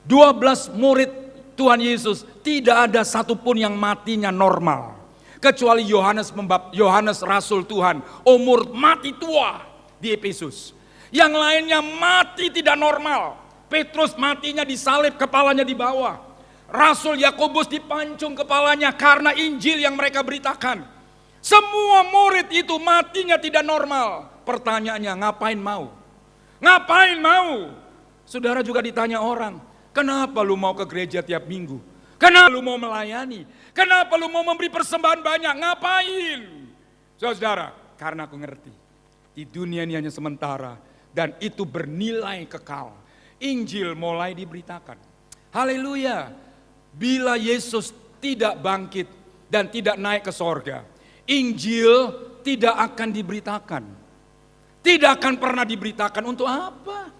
12 murid Tuhan Yesus tidak ada satupun yang matinya normal. Kecuali Yohanes Rasul Tuhan, umur mati tua di Efesus. Yang lainnya mati tidak normal. Petrus matinya disalib, kepalanya di bawah. Rasul Yakobus dipancung kepalanya karena Injil yang mereka beritakan. Semua murid itu matinya tidak normal. Pertanyaannya, ngapain mau? Ngapain mau? Saudara juga ditanya orang, kenapa lu mau ke gereja tiap minggu? Kenapa lu mau melayani? Kenapa lu mau memberi persembahan banyak? Ngapain? Saudara, karena aku ngerti, di dunia ini hanya sementara dan itu bernilai kekal. Injil mulai diberitakan. Haleluya. Bila Yesus tidak bangkit dan tidak naik ke sorga, Injil tidak akan diberitakan. Tidak akan pernah diberitakan. Untuk apa?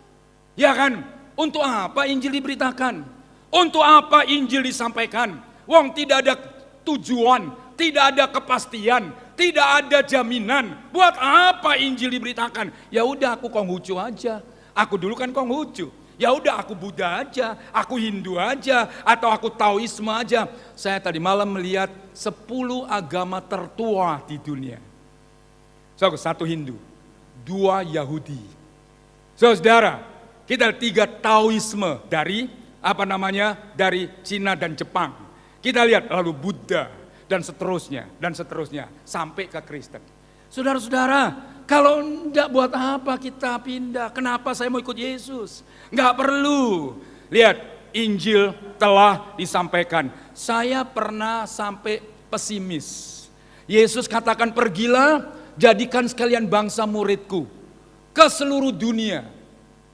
Ya kan? Untuk apa Injil diberitakan? Untuk apa Injil disampaikan? Wong tidak ada tujuan, tidak ada kepastian, Tidak ada jaminan. Buat apa Injil diberitakan? Ya udah aku Konghucu aja. Aku dulu kan Konghucu. Ya udah aku Buddha aja, aku Hindu aja, atau aku Taoisme aja. Saya tadi malam melihat 10 agama tertua di dunia. Satu Hindu, 2 Yahudi. Saudara, kita 3 Taoisme dari dari Cina dan Jepang. Kita lihat lalu Buddha dan seterusnya sampai ke Kristen. Saudara-saudara, kalau enggak buat apa kita pindah? Kenapa saya mau ikut Yesus? Enggak perlu. Lihat, Injil telah disampaikan. Saya pernah sampai pesimis. Yesus katakan, pergilah, jadikan sekalian bangsa muridku ke seluruh dunia.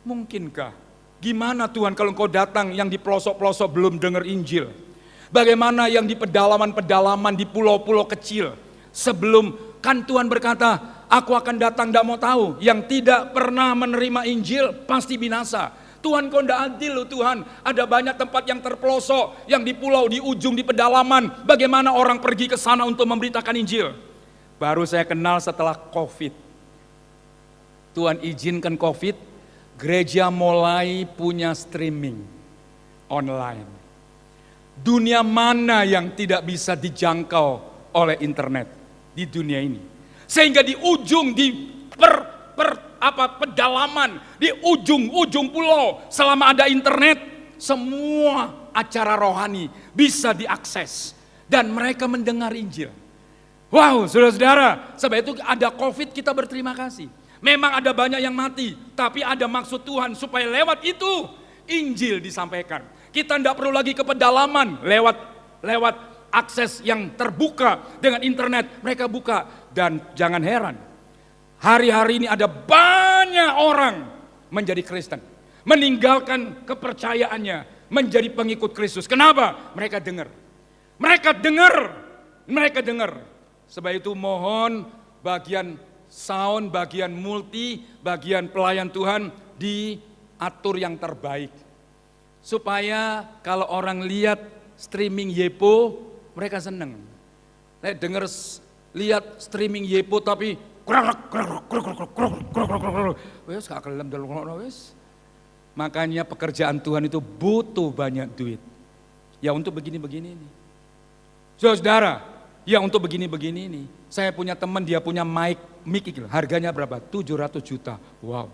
Mungkinkah? Gimana Tuhan kalau engkau datang yang di pelosok-pelosok belum dengar Injil? Bagaimana yang di pedalaman-pedalaman, di pulau-pulau kecil? Sebelum, kan Tuhan berkata, aku akan datang tidak mau tahu. Yang tidak pernah menerima Injil pasti binasa. Tuhan kau tidak adil loh Tuhan. Ada banyak tempat yang terpelosok, yang di pulau, di ujung, di pedalaman. Bagaimana orang pergi ke sana untuk memberitakan Injil? Baru saya kenal setelah COVID. Tuhan izinkan COVID, gereja mulai punya streaming online. Dunia mana yang tidak bisa dijangkau oleh internet di dunia ini? Sehingga di ujung, di pedalaman, di ujung pulau, selama ada internet, semua acara rohani bisa diakses. Dan mereka mendengar Injil. Wow, saudara-saudara, sebab itu ada COVID kita berterima kasih. Memang ada banyak yang mati, tapi ada maksud Tuhan supaya lewat itu Injil disampaikan. Kita tidak perlu lagi ke pedalaman, lewat akses yang terbuka dengan internet, mereka buka. Dan jangan heran, hari-hari ini ada banyak orang menjadi Kristen, meninggalkan kepercayaannya, menjadi pengikut Kristus. Kenapa? Mereka dengar. Sebab itu mohon bagian sound, bagian multi, bagian pelayan Tuhan diatur yang terbaik. Supaya kalau orang lihat streaming Yepo, mereka seneng. Lihat streaming Yepo tapi makanya pekerjaan Tuhan itu butuh banyak duit. Ya untuk begini-begini ini. Saudara, ya untuk begini-begini ini. Saya punya teman, dia punya mic harganya berapa? 700 juta. Wow.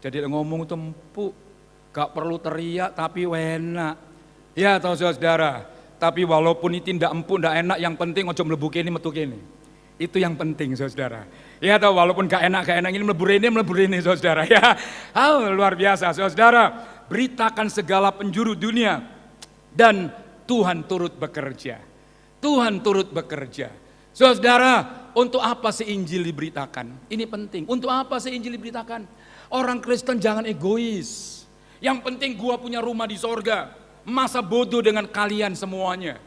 Jadi ngomong itu empuk. Gak perlu teriak tapi enak. Ya tahu saudara. Tapi walaupun itu tidak empuk, tidak enak, yang penting ojo mlebu kene metu kene. Itu yang penting saudara. Ya tahu walaupun gak enak ini mlebu rene saudara. Ya, luar biasa saudara. Beritakan segala penjuru dunia dan Tuhan turut bekerja. Saudara, untuk apa sih Injil diberitakan? Ini penting. Untuk apa sih Injil diberitakan? Orang Kristen jangan egois. Yang penting gua punya rumah di sorga. Masa bodoh dengan kalian semuanya.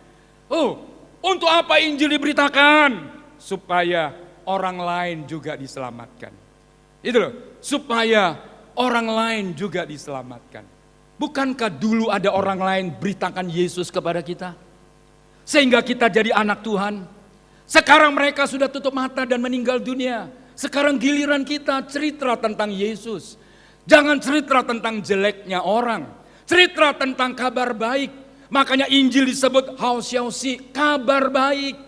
Untuk apa Injil diberitakan? Supaya orang lain juga diselamatkan. Itu loh, supaya orang lain juga diselamatkan. Bukankah dulu ada orang lain beritakan Yesus kepada kita? Sehingga kita jadi anak Tuhan. Sekarang mereka sudah tutup mata dan meninggal dunia. Sekarang giliran kita cerita tentang Yesus. Jangan cerita tentang jeleknya orang. Cerita tentang kabar baik. Makanya Injil disebut Hausiausi, kabar baik.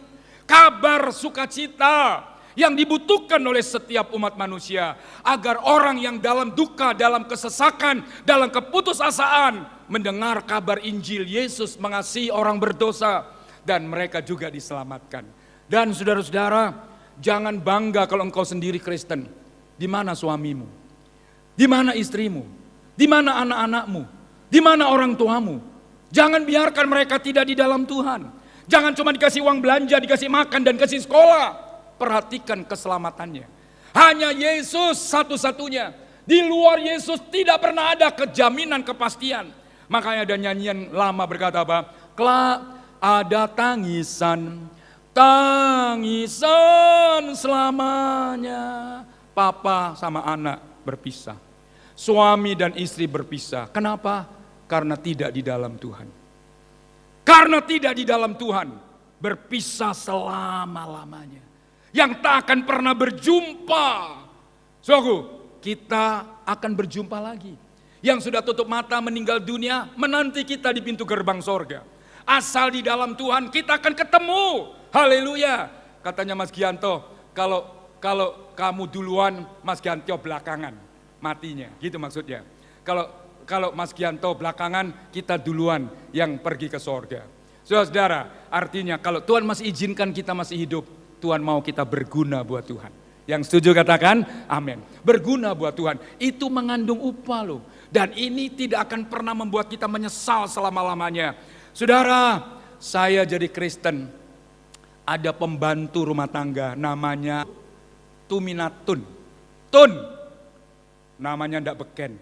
Kabar sukacita yang dibutuhkan oleh setiap umat manusia. Agar orang yang dalam duka, dalam kesesakan, dalam keputusasaan mendengar kabar Injil Yesus mengasihi orang berdosa. Dan mereka juga diselamatkan. Dan saudara-saudara, jangan bangga kalau engkau sendiri Kristen. Di mana suamimu? Di mana istrimu? Di mana anak-anakmu? Di mana orang tuamu? Jangan biarkan mereka tidak di dalam Tuhan. Jangan cuma dikasih uang belanja, dikasih makan dan kasih sekolah. Perhatikan keselamatannya. Hanya Yesus satu-satunya. Di luar Yesus tidak pernah ada kejaminan kepastian. Makanya ada nyanyian lama berkata apa? Kelak ada tangisan selamanya. Papa sama anak berpisah. Suami dan istri berpisah. Kenapa? Karena tidak di dalam Tuhan. Karena tidak di dalam Tuhan. Berpisah selama-lamanya. yang tak akan pernah berjumpa. Saudaraku, kita akan berjumpa lagi. Yang sudah tutup mata meninggal dunia menanti kita di pintu gerbang sorga. Asal di dalam Tuhan kita akan ketemu. Haleluya. Katanya Mas Gianto, kalau kamu duluan, Mas Gianto belakangan matinya. Gitu maksudnya. Kalau Mas Gianto belakangan, kita duluan yang pergi ke sorga. Saudara-saudara, artinya kalau Tuhan masih izinkan kita masih hidup, Tuhan mau kita berguna buat Tuhan. Yang setuju katakan amin. Berguna buat Tuhan, itu mengandung upah loh. Dan ini tidak akan pernah membuat kita menyesal selama-lamanya. Saudara, saya jadi Kristen, ada pembantu rumah tangga namanya Tuminatun. Tun, namanya ndak beken.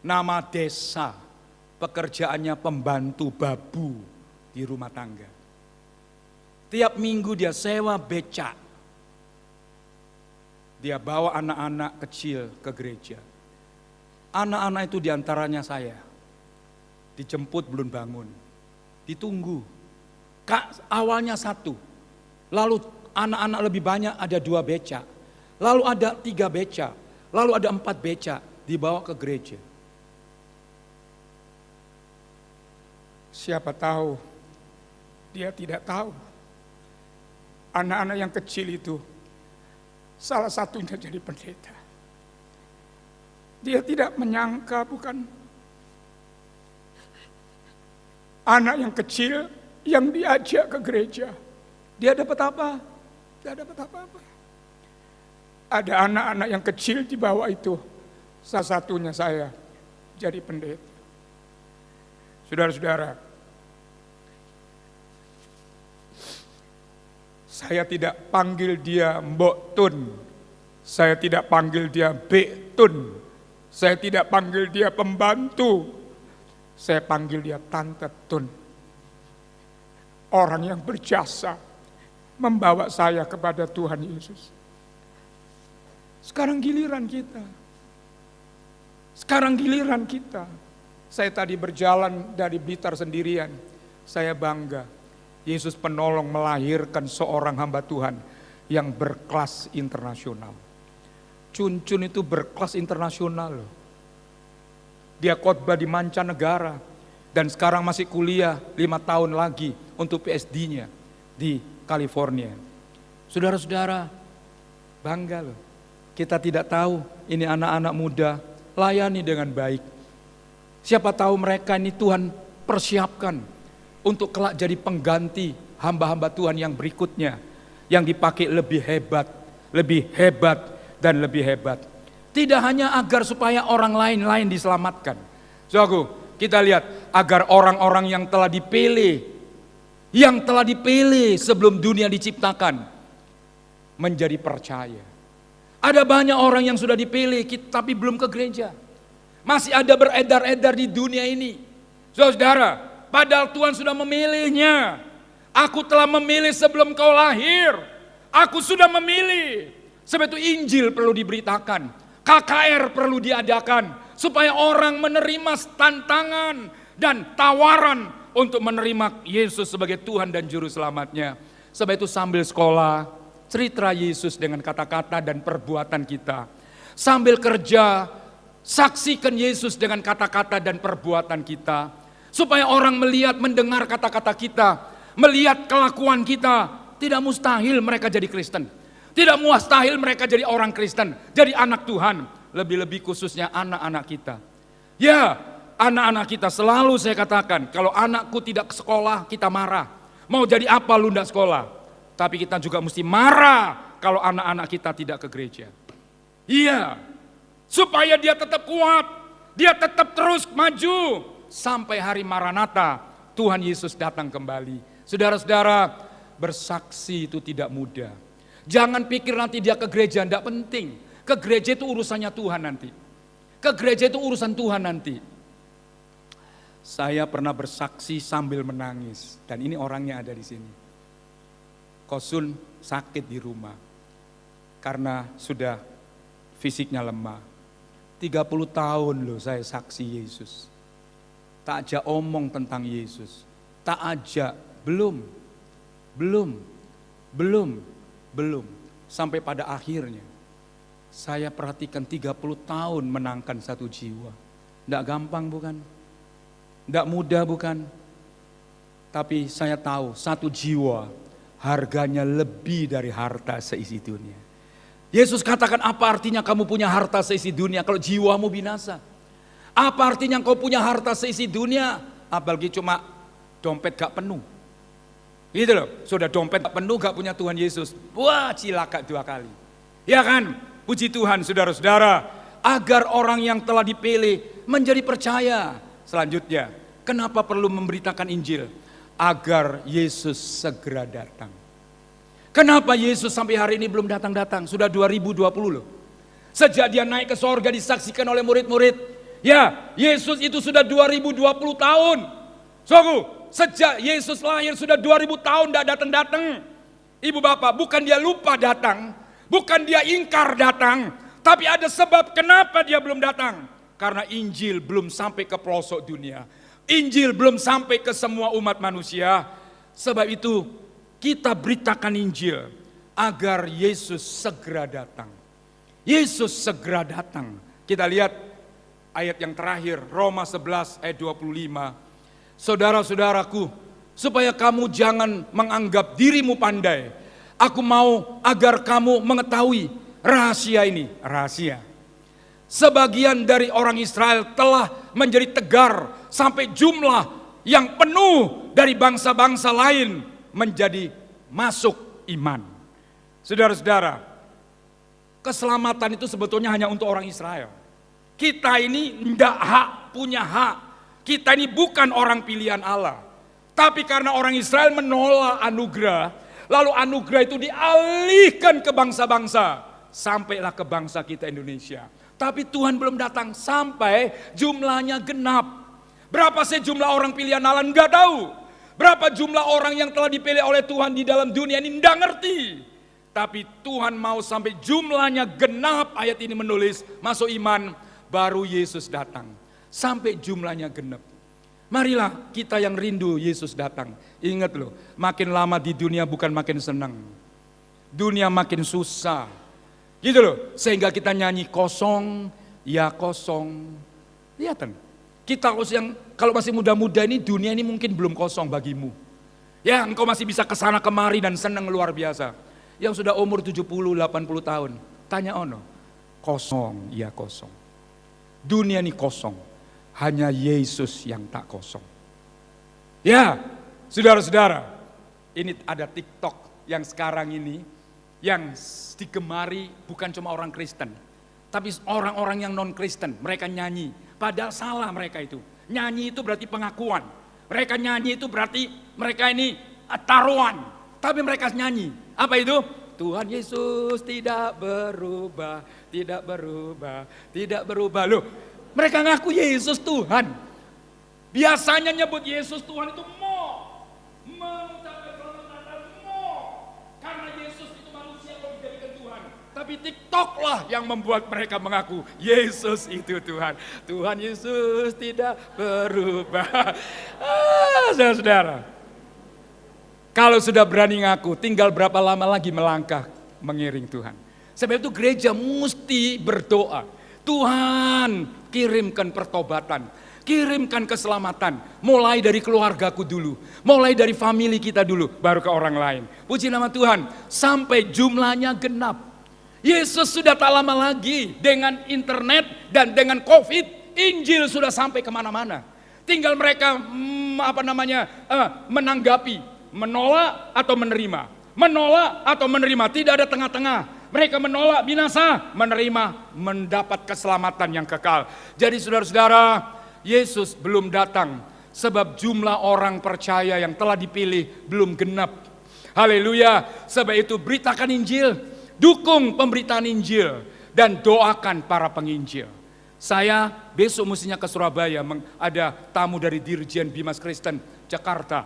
Nama desa, pekerjaannya pembantu babu di rumah tangga. Tiap minggu dia sewa becak. Dia bawa anak-anak kecil ke gereja. Anak-anak itu diantaranya saya. Dijemput belum bangun. Ditunggu. Awalnya satu. Lalu anak-anak lebih banyak ada 2 becak. Lalu ada 3 becak. Lalu ada 4 becak. Dibawa ke gereja. Siapa tahu dia tidak tahu. Anak-anak yang kecil itu salah satunya jadi pendeta. Dia tidak menyangka bukan anak yang kecil yang diajak ke gereja. Dia dapat apa? Dia dapat apa-apa. Ada anak-anak yang kecil di bawah itu. Salah satunya saya jadi pendeta. Saudara-saudara, saya tidak panggil dia Mbok Tun, saya tidak panggil dia Bek Tun, saya tidak panggil dia pembantu, saya panggil dia Tante Tun. Orang yang berjasa membawa saya kepada Tuhan Yesus. Sekarang giliran kita. Sekarang giliran kita. Saya tadi berjalan dari Blitar sendirian, saya bangga. Yesus penolong melahirkan seorang hamba Tuhan yang berkelas internasional. Cun-Cun itu berkelas internasional loh. Dia khotbah di mancanegara dan sekarang masih kuliah 5 tahun lagi untuk PhD-nya di California. Saudara-saudara, bangga loh. Kita tidak tahu ini anak-anak muda, layani dengan baik. Siapa tahu mereka ini Tuhan persiapkan untuk kelak jadi pengganti hamba-hamba Tuhan yang berikutnya, yang dipakai lebih hebat, dan lebih hebat. Tidak hanya agar supaya orang lain diselamatkan. Saudaraku, kita lihat agar orang-orang yang telah dipilih sebelum dunia diciptakan menjadi percaya. Ada banyak orang yang sudah dipilih tapi belum ke gereja. Masih ada beredar-edar di dunia ini. Saudara, padahal Tuhan sudah memilihnya. Aku telah memilih sebelum kau lahir. Aku sudah memilih. Sebab itu Injil perlu diberitakan. KKR perlu diadakan. Supaya orang menerima tantangan dan tawaran untuk menerima Yesus sebagai Tuhan dan Juru Selamatnya. Sebab itu sambil sekolah, cerita Yesus dengan kata-kata dan perbuatan kita. Sambil kerja, saksikan Yesus dengan kata-kata dan perbuatan kita. Supaya orang melihat, mendengar kata-kata kita, melihat kelakuan kita. Tidak mustahil mereka jadi Kristen. Tidak mustahil mereka jadi orang Kristen, jadi anak Tuhan. Lebih-lebih khususnya anak-anak kita. Ya, anak-anak kita selalu saya katakan, kalau anakku tidak ke sekolah, kita marah. Mau jadi apa lu ndak sekolah? Tapi kita juga mesti marah kalau anak-anak kita tidak ke gereja. Iya, supaya dia tetap kuat, dia tetap terus maju sampai hari Maranatha, Tuhan Yesus datang kembali. Saudara-saudara, bersaksi itu tidak mudah. Jangan pikir nanti dia ke gereja, tidak penting. Ke gereja itu urusannya Tuhan nanti. Ke gereja itu urusan Tuhan nanti. Saya pernah bersaksi sambil menangis, dan ini orangnya ada di sini. Kosun sakit di rumah karena sudah fisiknya lemah. 30 tahun loh saya saksi Yesus. Tak ajak omong tentang Yesus. Tak ajak, belum. Sampai pada akhirnya, saya perhatikan 30 tahun menangkan satu jiwa. Tidak gampang bukan? Tidak mudah bukan? Tapi saya tahu satu jiwa harganya lebih dari harta seisi dunia. Yesus katakan, apa artinya kamu punya harta seisi dunia kalau jiwamu binasa? Apa artinya kau punya harta seisi dunia apalagi cuma dompet gak penuh? Gitu loh, sudah dompet gak penuh gak punya Tuhan Yesus. Wah, cilaka 2 kali. Ya kan? Puji Tuhan saudara-saudara, agar orang yang telah dipilih menjadi percaya. Selanjutnya, kenapa perlu memberitakan Injil? Agar Yesus segera datang. Kenapa Yesus sampai hari ini belum datang-datang? Sudah 2020 loh. Sejak dia naik ke sorga disaksikan oleh murid-murid. Ya, Yesus itu sudah 2020 tahun. Sogu, sejak Yesus lahir sudah 2000 tahun tidak datang-datang. Ibu bapak, bukan dia lupa datang. Bukan dia ingkar datang. Tapi ada sebab kenapa dia belum datang. Karena Injil belum sampai ke pelosok dunia. Injil belum sampai ke semua umat manusia. Sebab itu kita beritakan Injil agar Yesus segera datang. Yesus segera datang. Kita lihat ayat yang terakhir, Roma 11 ayat 25. Saudara-saudaraku, supaya kamu jangan menganggap dirimu pandai. Aku mau agar kamu mengetahui rahasia ini. Rahasia. Sebagian dari orang Israel telah menjadi tegar sampai jumlah yang penuh dari bangsa-bangsa lain menjadi masuk iman. Saudara-saudara, keselamatan itu sebetulnya hanya untuk orang Israel. Kita ini tidak punya hak. Kita ini bukan orang pilihan Allah. Tapi karena orang Israel menolak anugerah, lalu anugerah itu dialihkan ke bangsa-bangsa. Sampailah ke bangsa kita Indonesia. Tapi Tuhan belum datang sampai jumlahnya genap. Berapa sih jumlah orang pilihan Allah? Enggak tahu. Berapa jumlah orang yang telah dipilih oleh Tuhan di dalam dunia ini? Enggak ngerti. Tapi Tuhan mau sampai jumlahnya genap. Ayat ini menulis, masuk iman, baru Yesus datang. Sampai jumlahnya genap. Marilah kita yang rindu Yesus datang. Ingat loh, makin lama di dunia bukan makin senang. Dunia makin susah. Gitu loh, sehingga kita nyanyi kosong, ya kosong. Lihatan, kita kalau masih muda-muda ini dunia ini mungkin belum kosong bagimu. Ya, engkau masih bisa kesana kemari dan senang luar biasa. Yang sudah umur 70, 80 tahun, tanya ono, kosong, ya kosong. Dunia ini kosong, hanya Yesus yang tak kosong. Ya, saudara-saudara, ini ada TikTok yang sekarang ini, yang digemari bukan cuma orang Kristen, tapi orang-orang yang non-Kristen, mereka nyanyi. Padahal salah mereka itu. Nyanyi itu berarti pengakuan. Mereka nyanyi itu berarti mereka ini taruhan. Tapi mereka nyanyi. Apa itu? Tuhan Yesus tidak berubah, tidak berubah, tidak berubah. Loh, mereka ngaku Yesus Tuhan. Biasanya nyebut Yesus Tuhan itu mengucapkan selamat karena Yesus itu manusia kalau dijadikan Tuhan. Tapi TikTok lah yang membuat mereka mengaku Yesus itu Tuhan. Tuhan Yesus tidak berubah. Saudara-saudara, kalau sudah berani ngaku, tinggal berapa lama lagi melangkah mengiring Tuhan. Sebab itu gereja mesti berdoa. Tuhan, kirimkan pertobatan, kirimkan keselamatan. Mulai dari keluargaku dulu, mulai dari family kita dulu, baru ke orang lain. Puji nama Tuhan, sampai jumlahnya genap. Yesus sudah tak lama lagi dengan internet dan dengan COVID, Injil sudah sampai kemana-mana. Tinggal mereka menanggapi, menolak atau menerima. Menolak atau menerima, tidak ada tengah-tengah. Mereka menolak binasa, menerima mendapat keselamatan yang kekal. Jadi saudara-saudara, Yesus belum datang sebab jumlah orang percaya yang telah dipilih belum genap. Haleluya. Sebab itu beritakan Injil, dukung pemberitaan Injil, dan doakan para penginjil. Saya besok mestinya ke Surabaya, ada tamu dari Dirjen Bimas Kristen Jakarta.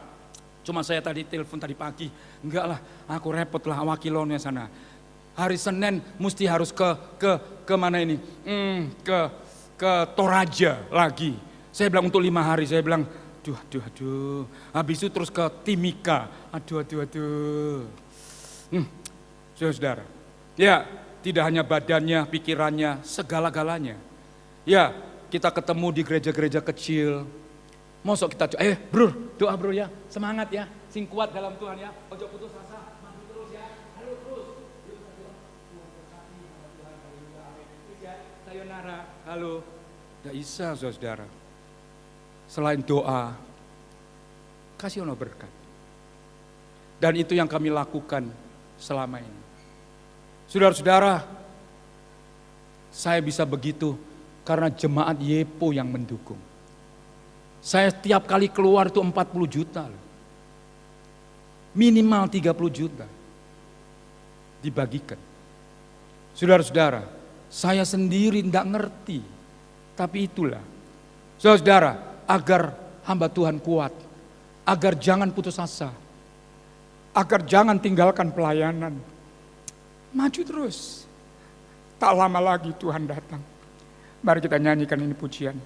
Cuma saya tadi telepon tadi pagi, enggak lah, aku repot lah wakilonnya sana. Hari Senin mesti harus ke mana ini? Ke Toraja lagi. Saya bilang untuk 5 hari, saya bilang, aduh. Habis itu terus ke Timika, aduh. Saudara, Ya, tidak hanya badannya, pikirannya, segala-galanya. Ya, kita ketemu di gereja-gereja kecil. Mosok kita, bro, doa bro ya, semangat ya, sing kuat dalam Tuhan ya, ojo putus asa, maju terus ya, halo terus. Sayonara, halo. Tidak bisa saudara. Selain doa, kasih ono berkat. Dan itu yang kami lakukan selama ini. Saudara-saudara, saya bisa begitu karena jemaat Yepo yang mendukung. Saya tiap kali keluar itu 40 juta. Minimal 30 juta. Dibagikan. Saudara-saudara, saya sendiri tidak ngerti. Tapi itulah. Saudara-saudara, agar hamba Tuhan kuat. Agar jangan putus asa. Agar jangan tinggalkan pelayanan. Maju terus. Tak lama lagi Tuhan datang. Mari kita nyanyikan ini pujian.